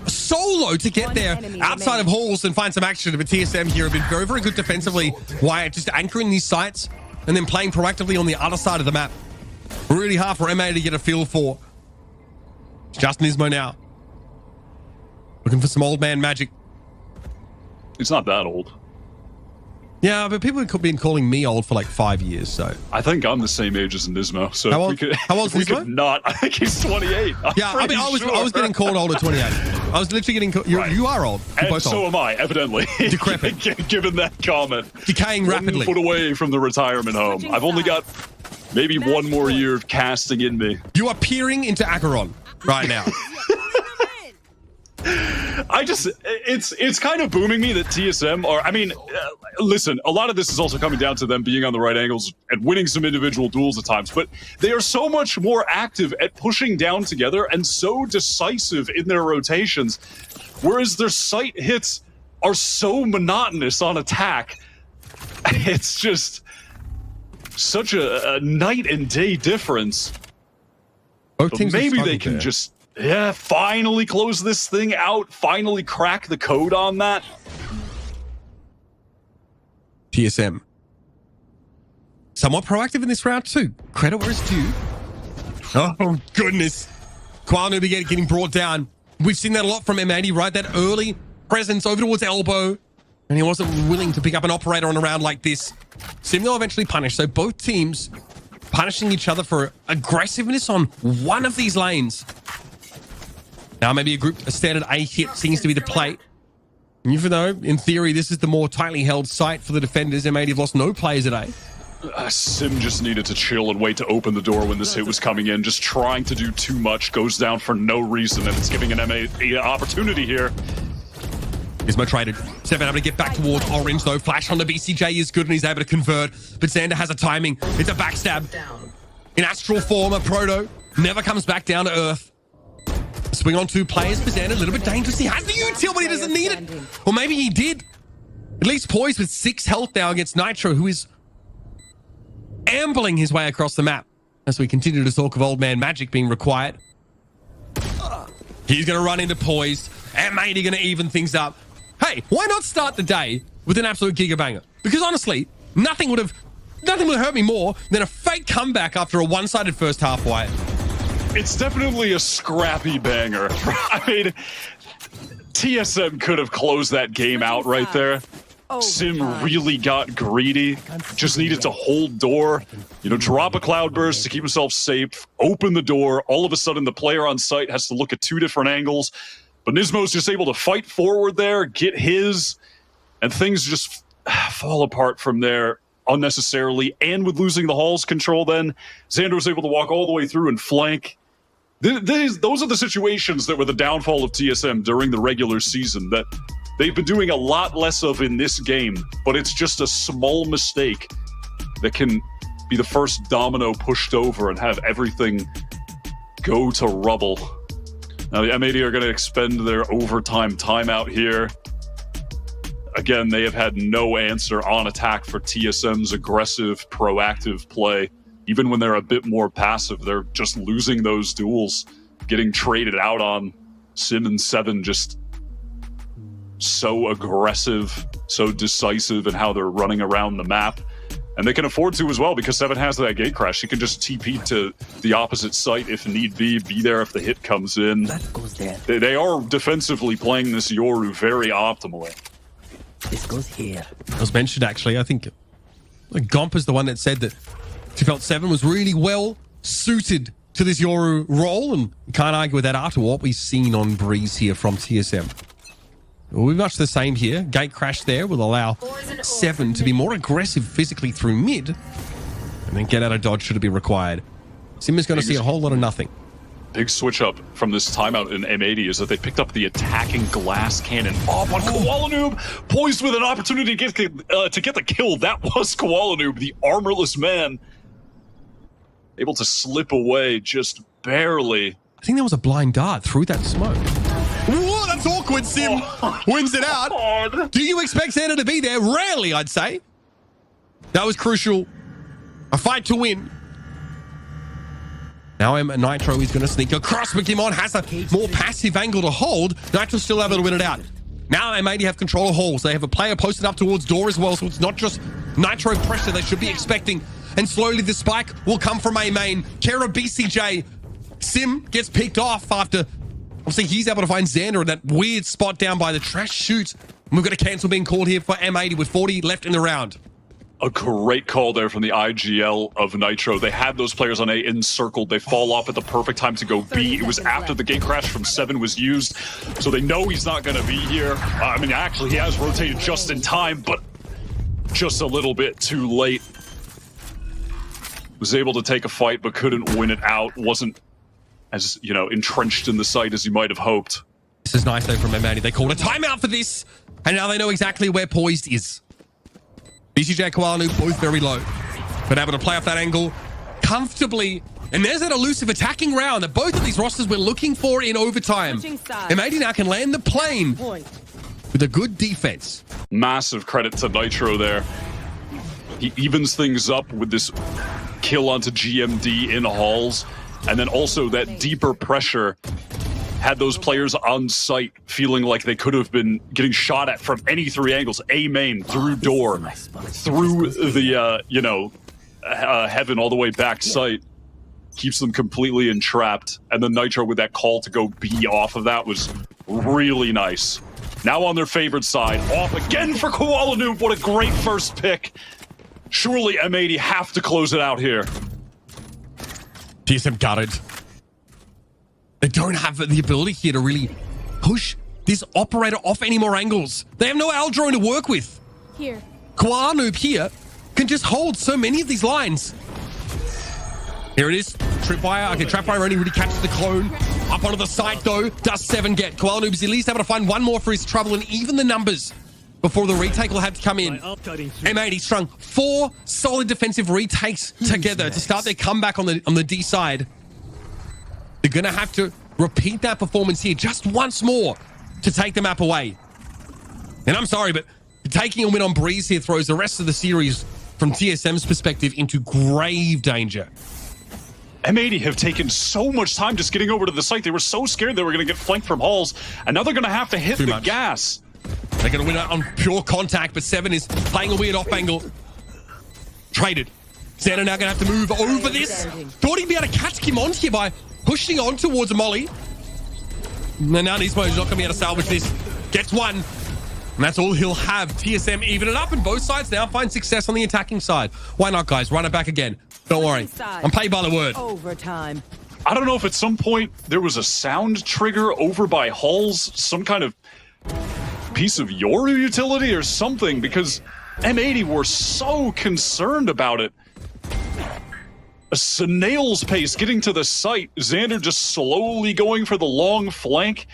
solo to get there outside of halls and find some action. But TSM here have been very, very good defensively. Why? Just anchoring these sites and then playing proactively on the other side of the map. Really hard for M80 to get a feel for. It's just Nismo now. Looking for some old man magic. It's not that old. Yeah, but people have been calling me old for like 5 years, so. I think I'm the same age as Nismo. So How old's we Nismo? could not. I think he's 28. Yeah, I mean, I was getting called old at 28. I was literally getting called. Right. You are old. You're And both so old. am I, evidently. Decrepit. Given that comment. Decaying rapidly. 1 foot away from the retirement home. I've only got maybe 1 more year of casting in me. You are peering into Acheron right now. It's kind of booming me that TSM are, listen, a lot of this is also coming down to them being on the right angles and winning some individual duels at times, but they are so much more active at pushing down together and so decisive in their rotations, whereas their sight hits are so monotonous on attack. It's just such a night and day difference. Both But teams have maybe they struggled can there. just, finally close this thing out, finally crack the code on that. TSM. Somewhat proactive in this round too. Credit where it's due. Oh, goodness. Guanu getting brought down. We've seen that a lot from M80, right? That early presence over towards elbow. And he wasn't willing to pick up an operator on a round like this. Sim will eventually punish. So both teams punishing each other for aggressiveness on one of these lanes. Now maybe a standard A hit seems to be the play. Even though, in theory, this is the more tightly held site for the defenders, M80 have lost no players at A. Sim just needed to chill and wait to open the door when this hit was coming in. Just trying to do too much, goes down for no reason, and it's giving an M80 opportunity here. Gizmo traded. 7 able to get back towards orange, though. Flash on the BCJ is good, and he's able to convert. But Xander has a timing. It's a backstab. In astral form, a proto never comes back down to earth. Swing on 2 players for Xander. A little bit dangerous. He has the util, but he doesn't need it. Or maybe he did. At least poised with 6 health now against Nitro, who is ambling his way across the map. As we continue to talk of old man magic being required. He's going to run into poised. M80 going to even things up. Hey, why not start the day with an absolute gigabanger? Because honestly, nothing would have hurt me more than a fake comeback after a one-sided first half, Wyatt. It's definitely a scrappy banger. I mean, TSM could have closed that game out right there. Sim really got greedy, just needed to hold door, drop a cloudburst to keep himself safe, open the door. All of a sudden, the player on site has to look at 2 different angles. But Nismo's just able to fight forward there, get his, and things just fall apart from there unnecessarily. And with losing the Hall's control then, Xander was able to walk all the way through and flank. Those are the situations that were the downfall of TSM during the regular season that they've been doing a lot less of in this game, but it's just a small mistake that can be the first domino pushed over and have everything go to rubble. Now, the M80 are going to expend their overtime timeout here. Again, they have had no answer on attack for TSM's aggressive, proactive play. Even when they're a bit more passive, they're just losing those duels, getting traded out on. Sim and 7 just so aggressive, so decisive in how they're running around the map. And they can afford to as well because 7 has that gate crash. He can just TP to the opposite site if need be there if the hit comes in. That goes there. They are defensively playing this Yoru very optimally. This goes here. It was mentioned, actually, I think Gomp is the one that said that She felt 7 was really well suited to this Yoru role, and you can't argue with that after what we've seen on Breeze here from TSM. We're much the same here. Gate crash there will allow 7 to be more aggressive physically through mid, and then get out of dodge should it be required. Sim is going to see a whole lot of nothing. Big switch up from this timeout in M80 is that they picked up the attacking glass cannon off on Koala Noob, poised with an opportunity to get the kill. That was Koala Noob, the armorless man, able to slip away just barely. I think there was a blind dart through that smoke. Whoa, that's awkward. Sim wins it out. God. Do you expect Xander to be there? Rarely, I'd say. That was crucial. A fight to win. Now Nitro is going to sneak across. Pokemon has a more passive angle to hold. Nitro's still able to win it out. Now M80 have control of halls. They have a player posted up towards door as well, so it's not just Nitro pressure they should be expecting. And slowly the spike will come from A main. Kera BCJ. Sim gets picked off after, obviously, he's able to find Xander in that weird spot down by the trash chute. And we've got a cancel being called here for M80 with 40 left in the round. A great call there from the IGL of Nitro. They had those players on A encircled. They fall off at the perfect time to go B. It was after the gate crash from 7 was used, so they know he's not going to be here. I mean, actually, he has rotated just in time, but just a little bit too late. Was able to take a fight, but couldn't win it out. Wasn't as, you know, entrenched in the site as he might have hoped. This is nice, though, from M80. They called a timeout for this, and now they know exactly where Poised is. BCJ Koalu, both very low, but able to play off that angle comfortably. And there's that elusive attacking round that both of these rosters were looking for in overtime. M80 now can land the plane with a good defense. Massive credit to Nitro there. He evens things up with this kill onto GMD in halls, and then also that deeper pressure had those players on site feeling like they could have been getting shot at from any 3 angles. A main, through door, through the, heaven all the way back site. Keeps them completely entrapped. And then Nitro with that call to go B off of that was really nice. Now on their favorite side, off again for Koala Noob. What a great first pick. Surely M80 have to close it out here. TSM gutted. They don't have the ability here to really push this operator off any more angles. They have no Aldrone to work with. Here. Koala Noob here can just hold so many of these lines. Here it is. Tripwire. Okay, Trapwire only really catches the clone. Up onto the site, though. Does 7 get? Koala Noob is at least able to find one more for his trouble and even the numbers before the retake will have to come in. M80 strung 4 solid defensive retakes together to start their comeback on the D side. They're going to have to repeat that performance here just once more to take the map away. And I'm sorry, but taking a win on Breeze here throws the rest of the series from TSM's perspective into grave danger. M80 have taken so much time just getting over to the site. They were so scared they were going to get flanked from halls, and now they're going to have to hit the gas. They're going to win out on pure contact, but 7 is playing a weird off angle. Traded. Xander now going to have to move over this. Thought he'd be able to catch Kimon here by pushing on towards a molly. And now Nismo is not going to be able to salvage this. Gets 1. And that's all he'll have. TSM even it up, and both sides now find success on the attacking side. Why not, guys? Run it back again. Don't worry. I'm paid by the word. Overtime. I don't know if at some point there was a sound trigger over by halls, some kind of piece of Yoru utility or something, because M80 were so concerned about it. A snail's pace getting to the site. Xander just slowly going for the long flank.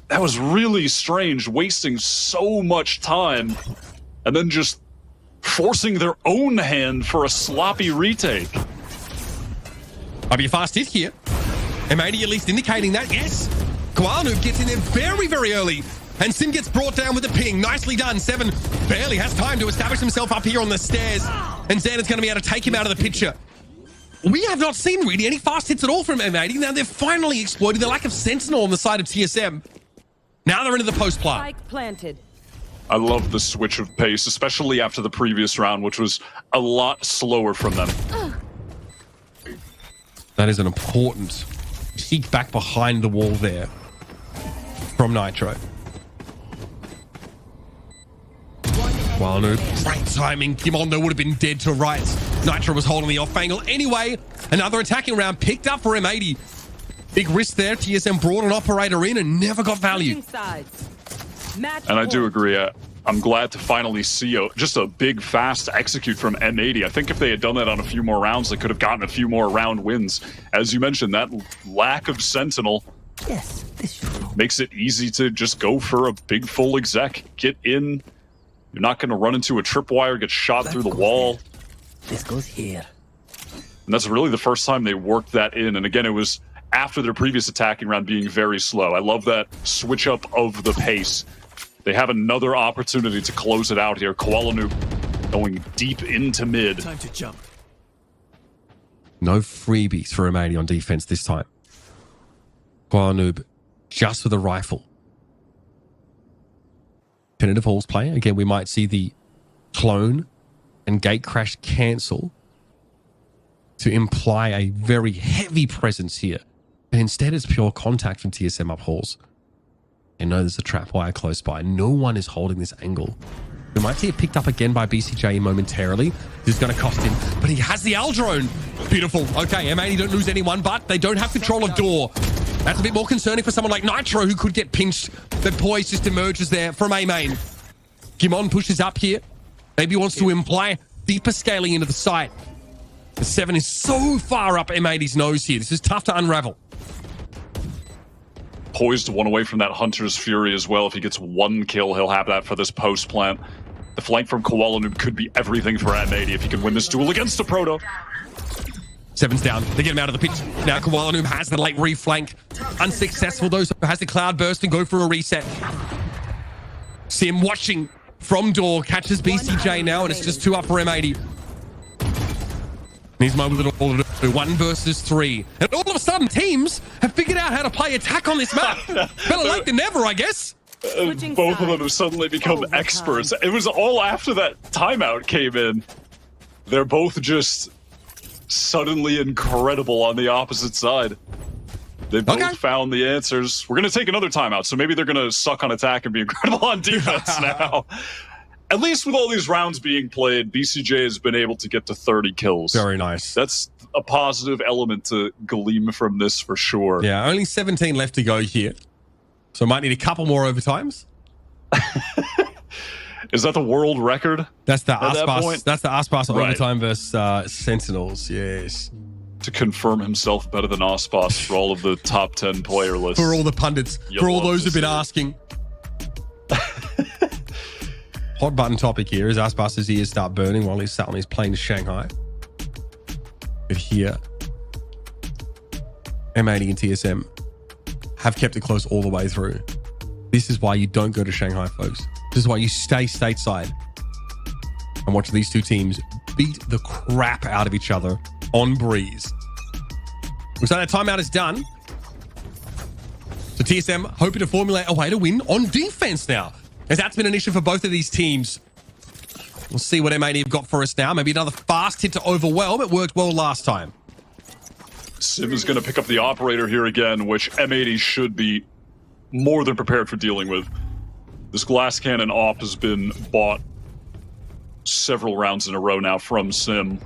That was really strange, wasting so much time and then just forcing their own hand for a sloppy retake. Might be a fast hit here. M80 at least indicating that, yes. Koala Noob gets in there very, very early. And Sim gets brought down with the ping. Nicely done. 7 barely has time to establish himself up here on the stairs. And Xander's going to be able to take him out of the picture. We have not seen really any fast hits at all from M80. Now they're finally exploiting the lack of Sentinel on the side of TSM. Now they're into the post plant. Spike planted. I love the switch of pace, especially after the previous round, which was a lot slower from them. That is an important peek back behind the wall there from Nitro. Well, no, great timing. Kimondo would have been dead to rights. Nitro was holding the off angle. Anyway, another attacking round picked up for M80. Big risk there. TSM brought an operator in and never got value. And I do agree. I'm glad to finally see just a big, fast execute from M80. I think if they had done that on a few more rounds, they could have gotten a few more round wins. As you mentioned, that lack of Sentinel makes it easy to just go for a big full exec. Get in. You're not going to run into a tripwire, get shot through the wall. This goes here. And that's really the first time they worked that in. And again, it was after their previous attacking round being very slow. I love that switch up of the pace. They have another opportunity to close it out here. Kuala going deep into mid. Time to jump. No freebies for M80 on defense this time. Kuala just with a rifle. Tentative Halls play. Again, we might see the clone and gate crash cancel to imply a very heavy presence here. And instead, it's pure contact from TSM up halls. And no, there's a trap wire close by. No one is holding this angle. We might see it picked up again by BCJ momentarily. This is going to cost him, but he has the L drone. Beautiful. Okay, M80 don't lose anyone, but they don't have control of door. That's a bit more concerning for someone like Nitro, who could get pinched. But Poise just emerges there from A main. Kimon pushes up here. Maybe wants to imply deeper scaling into the site. The 7 is so far up M80's nose here. This is tough to unravel. Poised one away from that Hunter's Fury as well. If he gets one kill, he'll have that for this post plant. The flank from Kuala Lumpur could be everything for M80 if he can win this duel against a Proto. 7's down. They get him out of the pitch. Now Kuala Lumpur has the late reflank. Unsuccessful though, so has the cloud burst and go for a reset. Sim watching from door, catches BCJ now, and it's just 2 up for M80. He's mobile with all to do. 1 versus 3. And all of a sudden, teams have figured out how to play attack on this map. Better late than never, I guess. Both of them have suddenly become experts. It was all after that timeout came in. They're both just suddenly incredible on the opposite side. They both found the answers. We're going to take another timeout, so maybe they're going to suck on attack and be incredible on defense now. At least with all these rounds being played, BCJ has been able to get to 30 kills. Very nice. That's a positive element to glean from this for sure. Yeah, only 17 left to go here. So might need a couple more overtimes. Is that the world record? That's the Aspas. That's the Aspas overtime versus Sentinels. Yes. To confirm himself better than Aspas for all of the top 10 player lists. For all the pundits, for all those who've been asking. Hot button topic here is Aspas' ears start burning while he's sat on his plane to Shanghai. But here, M80 and TSM have kept it close all the way through. This is why you don't go to Shanghai, folks. This is why you stay stateside and watch these two teams beat the crap out of each other on breeze. So that timeout is done. So TSM hoping to formulate a way to win on defense now, as that's been an issue for both of these teams. We'll see what M80 have got for us now. Maybe another fast hit to overwhelm. It worked well last time. Sim is going to pick up the operator here again, which M80 should be more than prepared for dealing with. This glass cannon op has been bought several rounds in a row now from Sim.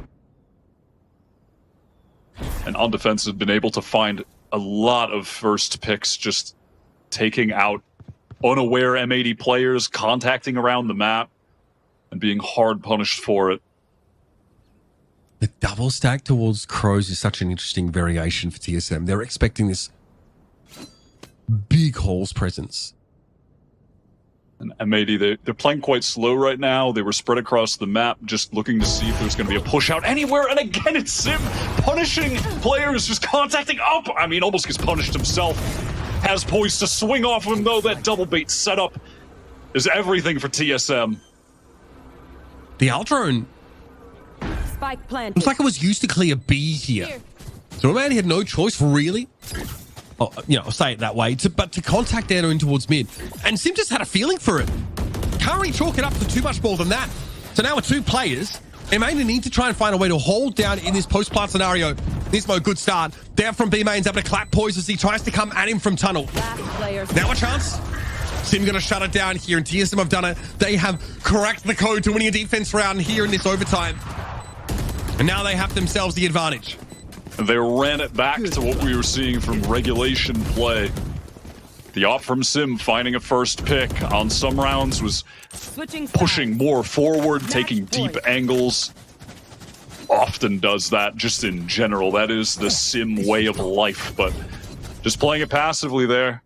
And on defense have been able to find a lot of first picks, just taking out unaware M80 players, contacting around the map, and being hard punished for it. The double stack towards Crows is such an interesting variation for TSM. They're expecting this big halls presence. And M80, they're playing quite slow right now. They were spread across the map, just looking to see if there's going to be a push out anywhere. And again, it's Sim punishing players, just contacting up. I mean, almost gets punished himself. Has poised to swing off him, though. That double bait setup is everything for TSM. The Aldrone Spike planted. looks like it was used to clear B here. So man, he had no choice, really. Oh, I'll say it that way. But to contact Anna in towards mid. And Sim just had a feeling for it. Can't really chalk it up to too much more than that. So now with 2 players, M80 need to try and find a way to hold down in this post-plant scenario. Nismo, good start. Down from B main's able to clap Poise as he tries to come at him from tunnel. Now a chance. Sim gonna shut it down here, and TSM have done it. They have cracked the code to winning a defense round here in this overtime. And now they have themselves the advantage. They ran it back to what we were seeing from regulation play. The op from Sim finding a first pick on some rounds was pushing more forward, taking deep angles. Often does that just in general. That is the Sim way of life, but just playing it passively there.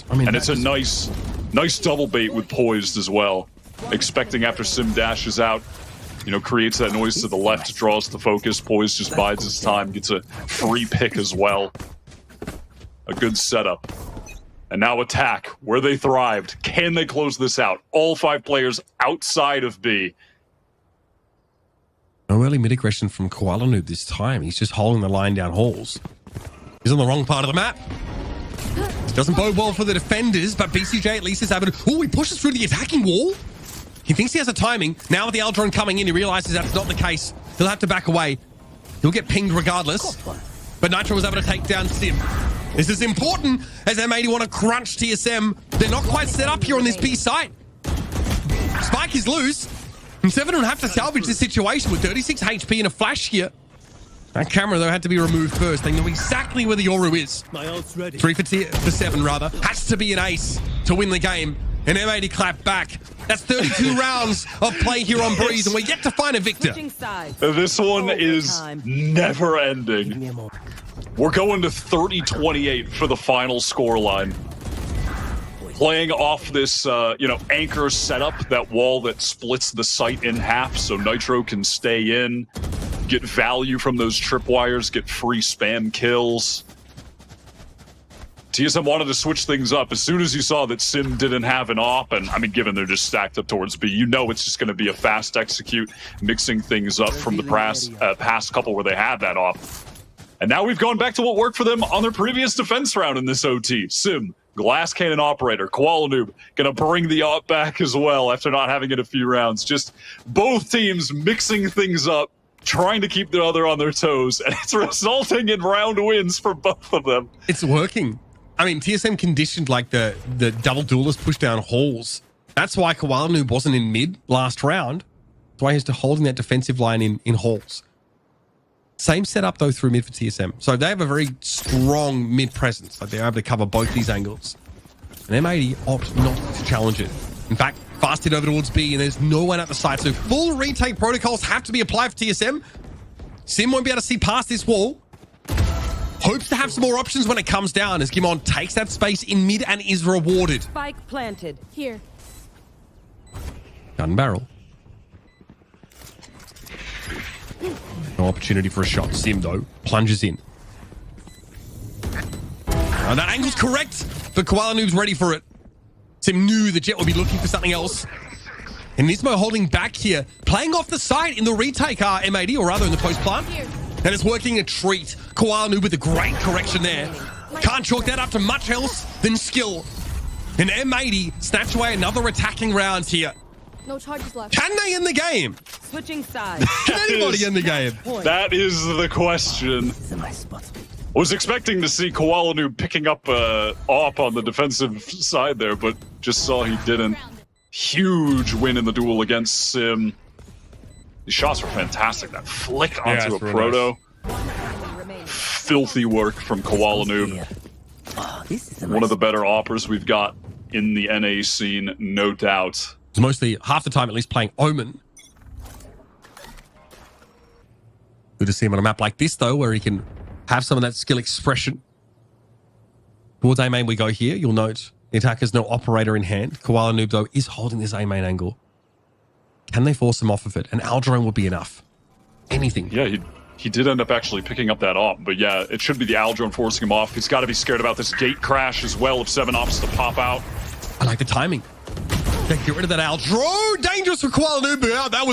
And it's a nice double bait with Poised as well. Expecting after Sim dashes out, you know, creates that noise to the left, draws the focus. Poised just bides his time, gets a free pick as well. A good setup. And now attack, where they thrived. Can they close this out? All 5 players outside of B. No early mid aggression from Koala Noob this time. He's just holding the line down halls. He's on the wrong part of the map. Doesn't bode well for the defenders, but BCJ at least is able to... Oh, he pushes through the attacking wall. He thinks he has a timing. Now with the Aldron coming in, he realizes that's not the case. He'll have to back away. He'll get pinged regardless. But Nitro was able to take down Sim. This is important as M80 want to crunch TSM. They're not quite set up here on this B site. Spike is loose. And Seven will have to salvage this situation with 36 HP and a flash here. That camera, though, had to be removed first. They know exactly where the Yoru is. 3 for 7, rather. Has to be an ace to win the game. And M80 clap back. That's 32 rounds of play here on Breeze, and we're yet to find a victor. This one is never ending. We're going to 30-28 for the final scoreline. Playing off this, anchor setup, that wall that splits the site in half so Nitro can stay in, get value from those tripwires, get free spam kills. TSM wanted to switch things up. As soon as you saw that Sim didn't have an op, and I mean, given they're just stacked up towards B, you know it's just going to be a fast execute, mixing things up from the past couple where they had that op. And now we've gone back to what worked for them on their previous defense round in this OT. Sim, Glass Cannon Operator, Koala Noob, gonna bring the op back as well after not having it a few rounds. Just both teams mixing things up, trying to keep the other on their toes, and it's resulting in round wins for both of them. It's working. I mean, TSM conditioned like the double duelist push down halls. That's why Koala Noob wasn't in mid last round. That's why he's holding that defensive line in halls. Same setup, though, through mid for TSM. So they have a very strong mid presence. Like they're able to cover both these angles. And M80 opts not to challenge it. In fact, fast hit over towards B, and there's no one at the side. So full retake protocols have to be applied for TSM. Sim won't be able to see past this wall. Hopes to have some more options when it comes down as Gimon takes that space in mid and is rewarded. Spike planted. Here. Gun barrel. No opportunity for a shot. Sim, though, plunges in. And that angle's correct, but Koala Noob's ready for it. Sim knew the Jet would be looking for something else. And Nismo holding back here, playing off the side in the retake M80, or rather in the post plant. And it's working a treat. Koala Noob with a great correction there. Can't chalk that up to much else than skill. And M80 snatch away another attacking round here. No charges left. Can they end the game? Switching sides. Can anybody end the game? That is the question. Was expecting to see Koala Noob picking up op on the defensive side there, but just saw he didn't. Huge win in the duel against Sim. These shots were fantastic. That flick onto a proto. Nice. Filthy work from Koala Noob. One of the better oppers we've got in the NA scene, no doubt. It's mostly half the time at least playing Omen. Good to see him on a map like this, though, where he can have some of that skill expression. Towards A main we go here. You'll note the attacker's no operator in hand. Koala Noob, though, is holding this A main angle. Can they force him off of it? An Aldrone would be enough. Anything. Yeah, he did end up actually picking up that op, but yeah, it should be the Aldrone forcing him off. He's got to be scared about this gate crash as well if 7 ops to pop out. I like the timing. Get rid of that Aldrone. Dangerous for Koala Noob. Yeah, that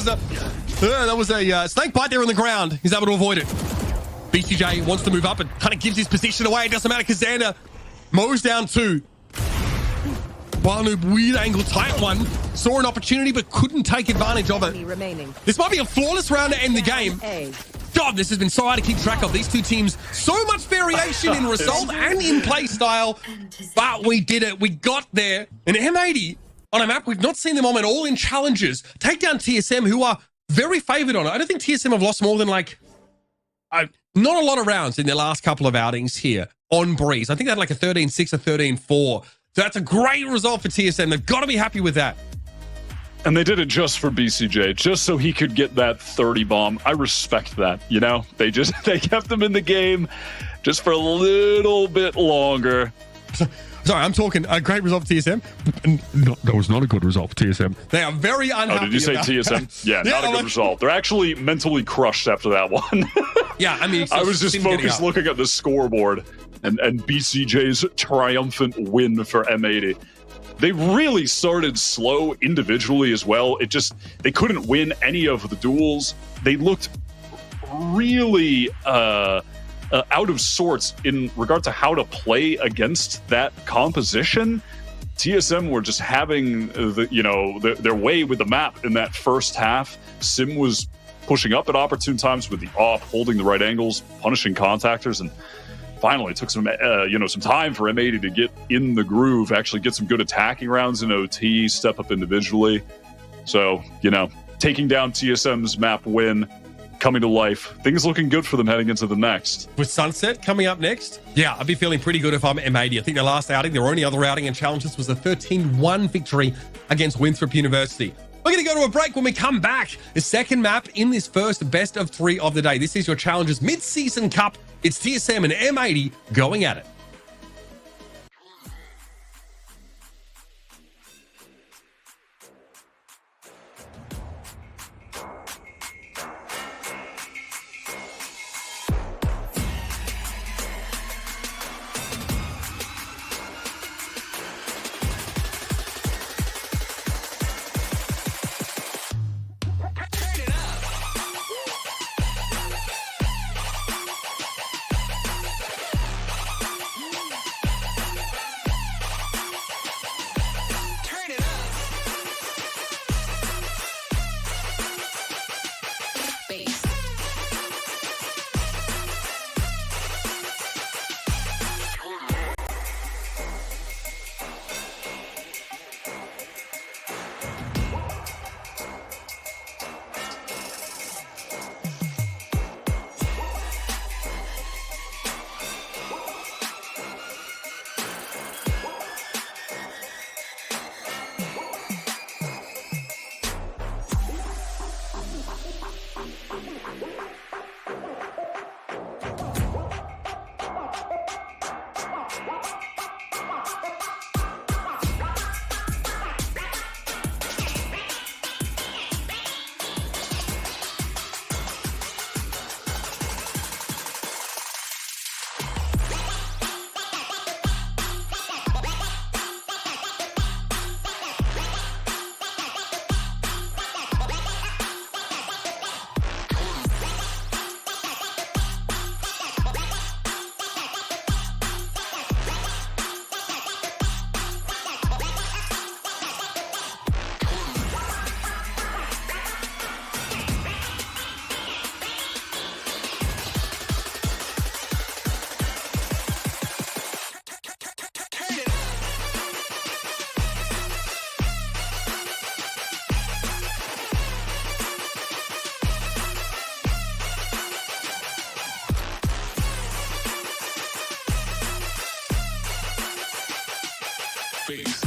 was a snake bite there on the ground. He's able to avoid it. BCJ wants to move up and kind of gives his position away. It doesn't matter because Xander mows down 2. Koala Noob, weird angle, tight one. Saw an opportunity but couldn't take advantage of it. This might be a flawless round to end the game. God, this has been so hard to keep track of. These two teams, so much variation in result and in play style, but we did it. We got there. And M80 on a map we've not seen them on at all in challenges. Take down TSM, who are very favored on it. I don't think TSM have lost more than like not a lot of rounds in their last couple of outings here on Breeze. I think they had like a 13-6, a 13-4. So that's a great result for TSM. They've got to be happy with that. And they did it just for BCJ, just so he could get that 30 bomb. I respect that, you know? They kept him in the game just for a little bit longer. Sorry, I'm talking a great result for TSM. No, that was not a good result for TSM. They are very unhappy. Oh, did you say TSM? Yeah, not a good result. They're actually mentally crushed after that one. Yeah, I mean, I was just focused looking at the scoreboard and BCJ's triumphant win for M80. They really started slow individually as well. They couldn't win any of the duels. They looked really out of sorts in regard to how to play against that composition. TSM were just having their way with the map in that first half. Sim was pushing up at opportune times with the off, holding the right angles, punishing contactors, and finally it took some time for M80 to get in the groove, actually get some good attacking rounds in OT, step up individually. So, taking down TSM's map win, coming to life. Things looking good for them heading into the next. With Sunset coming up next, yeah, I'd be feeling pretty good if I'm M80. I think their last outing, their only other outing in challenges was a 13-1 victory against Winthrop University. We're going to go to a break. When we come back, the second map in this first best of 3 of the day. This is your Challengers Mid-Season Cup. It's TSM and M80 going at it. Face.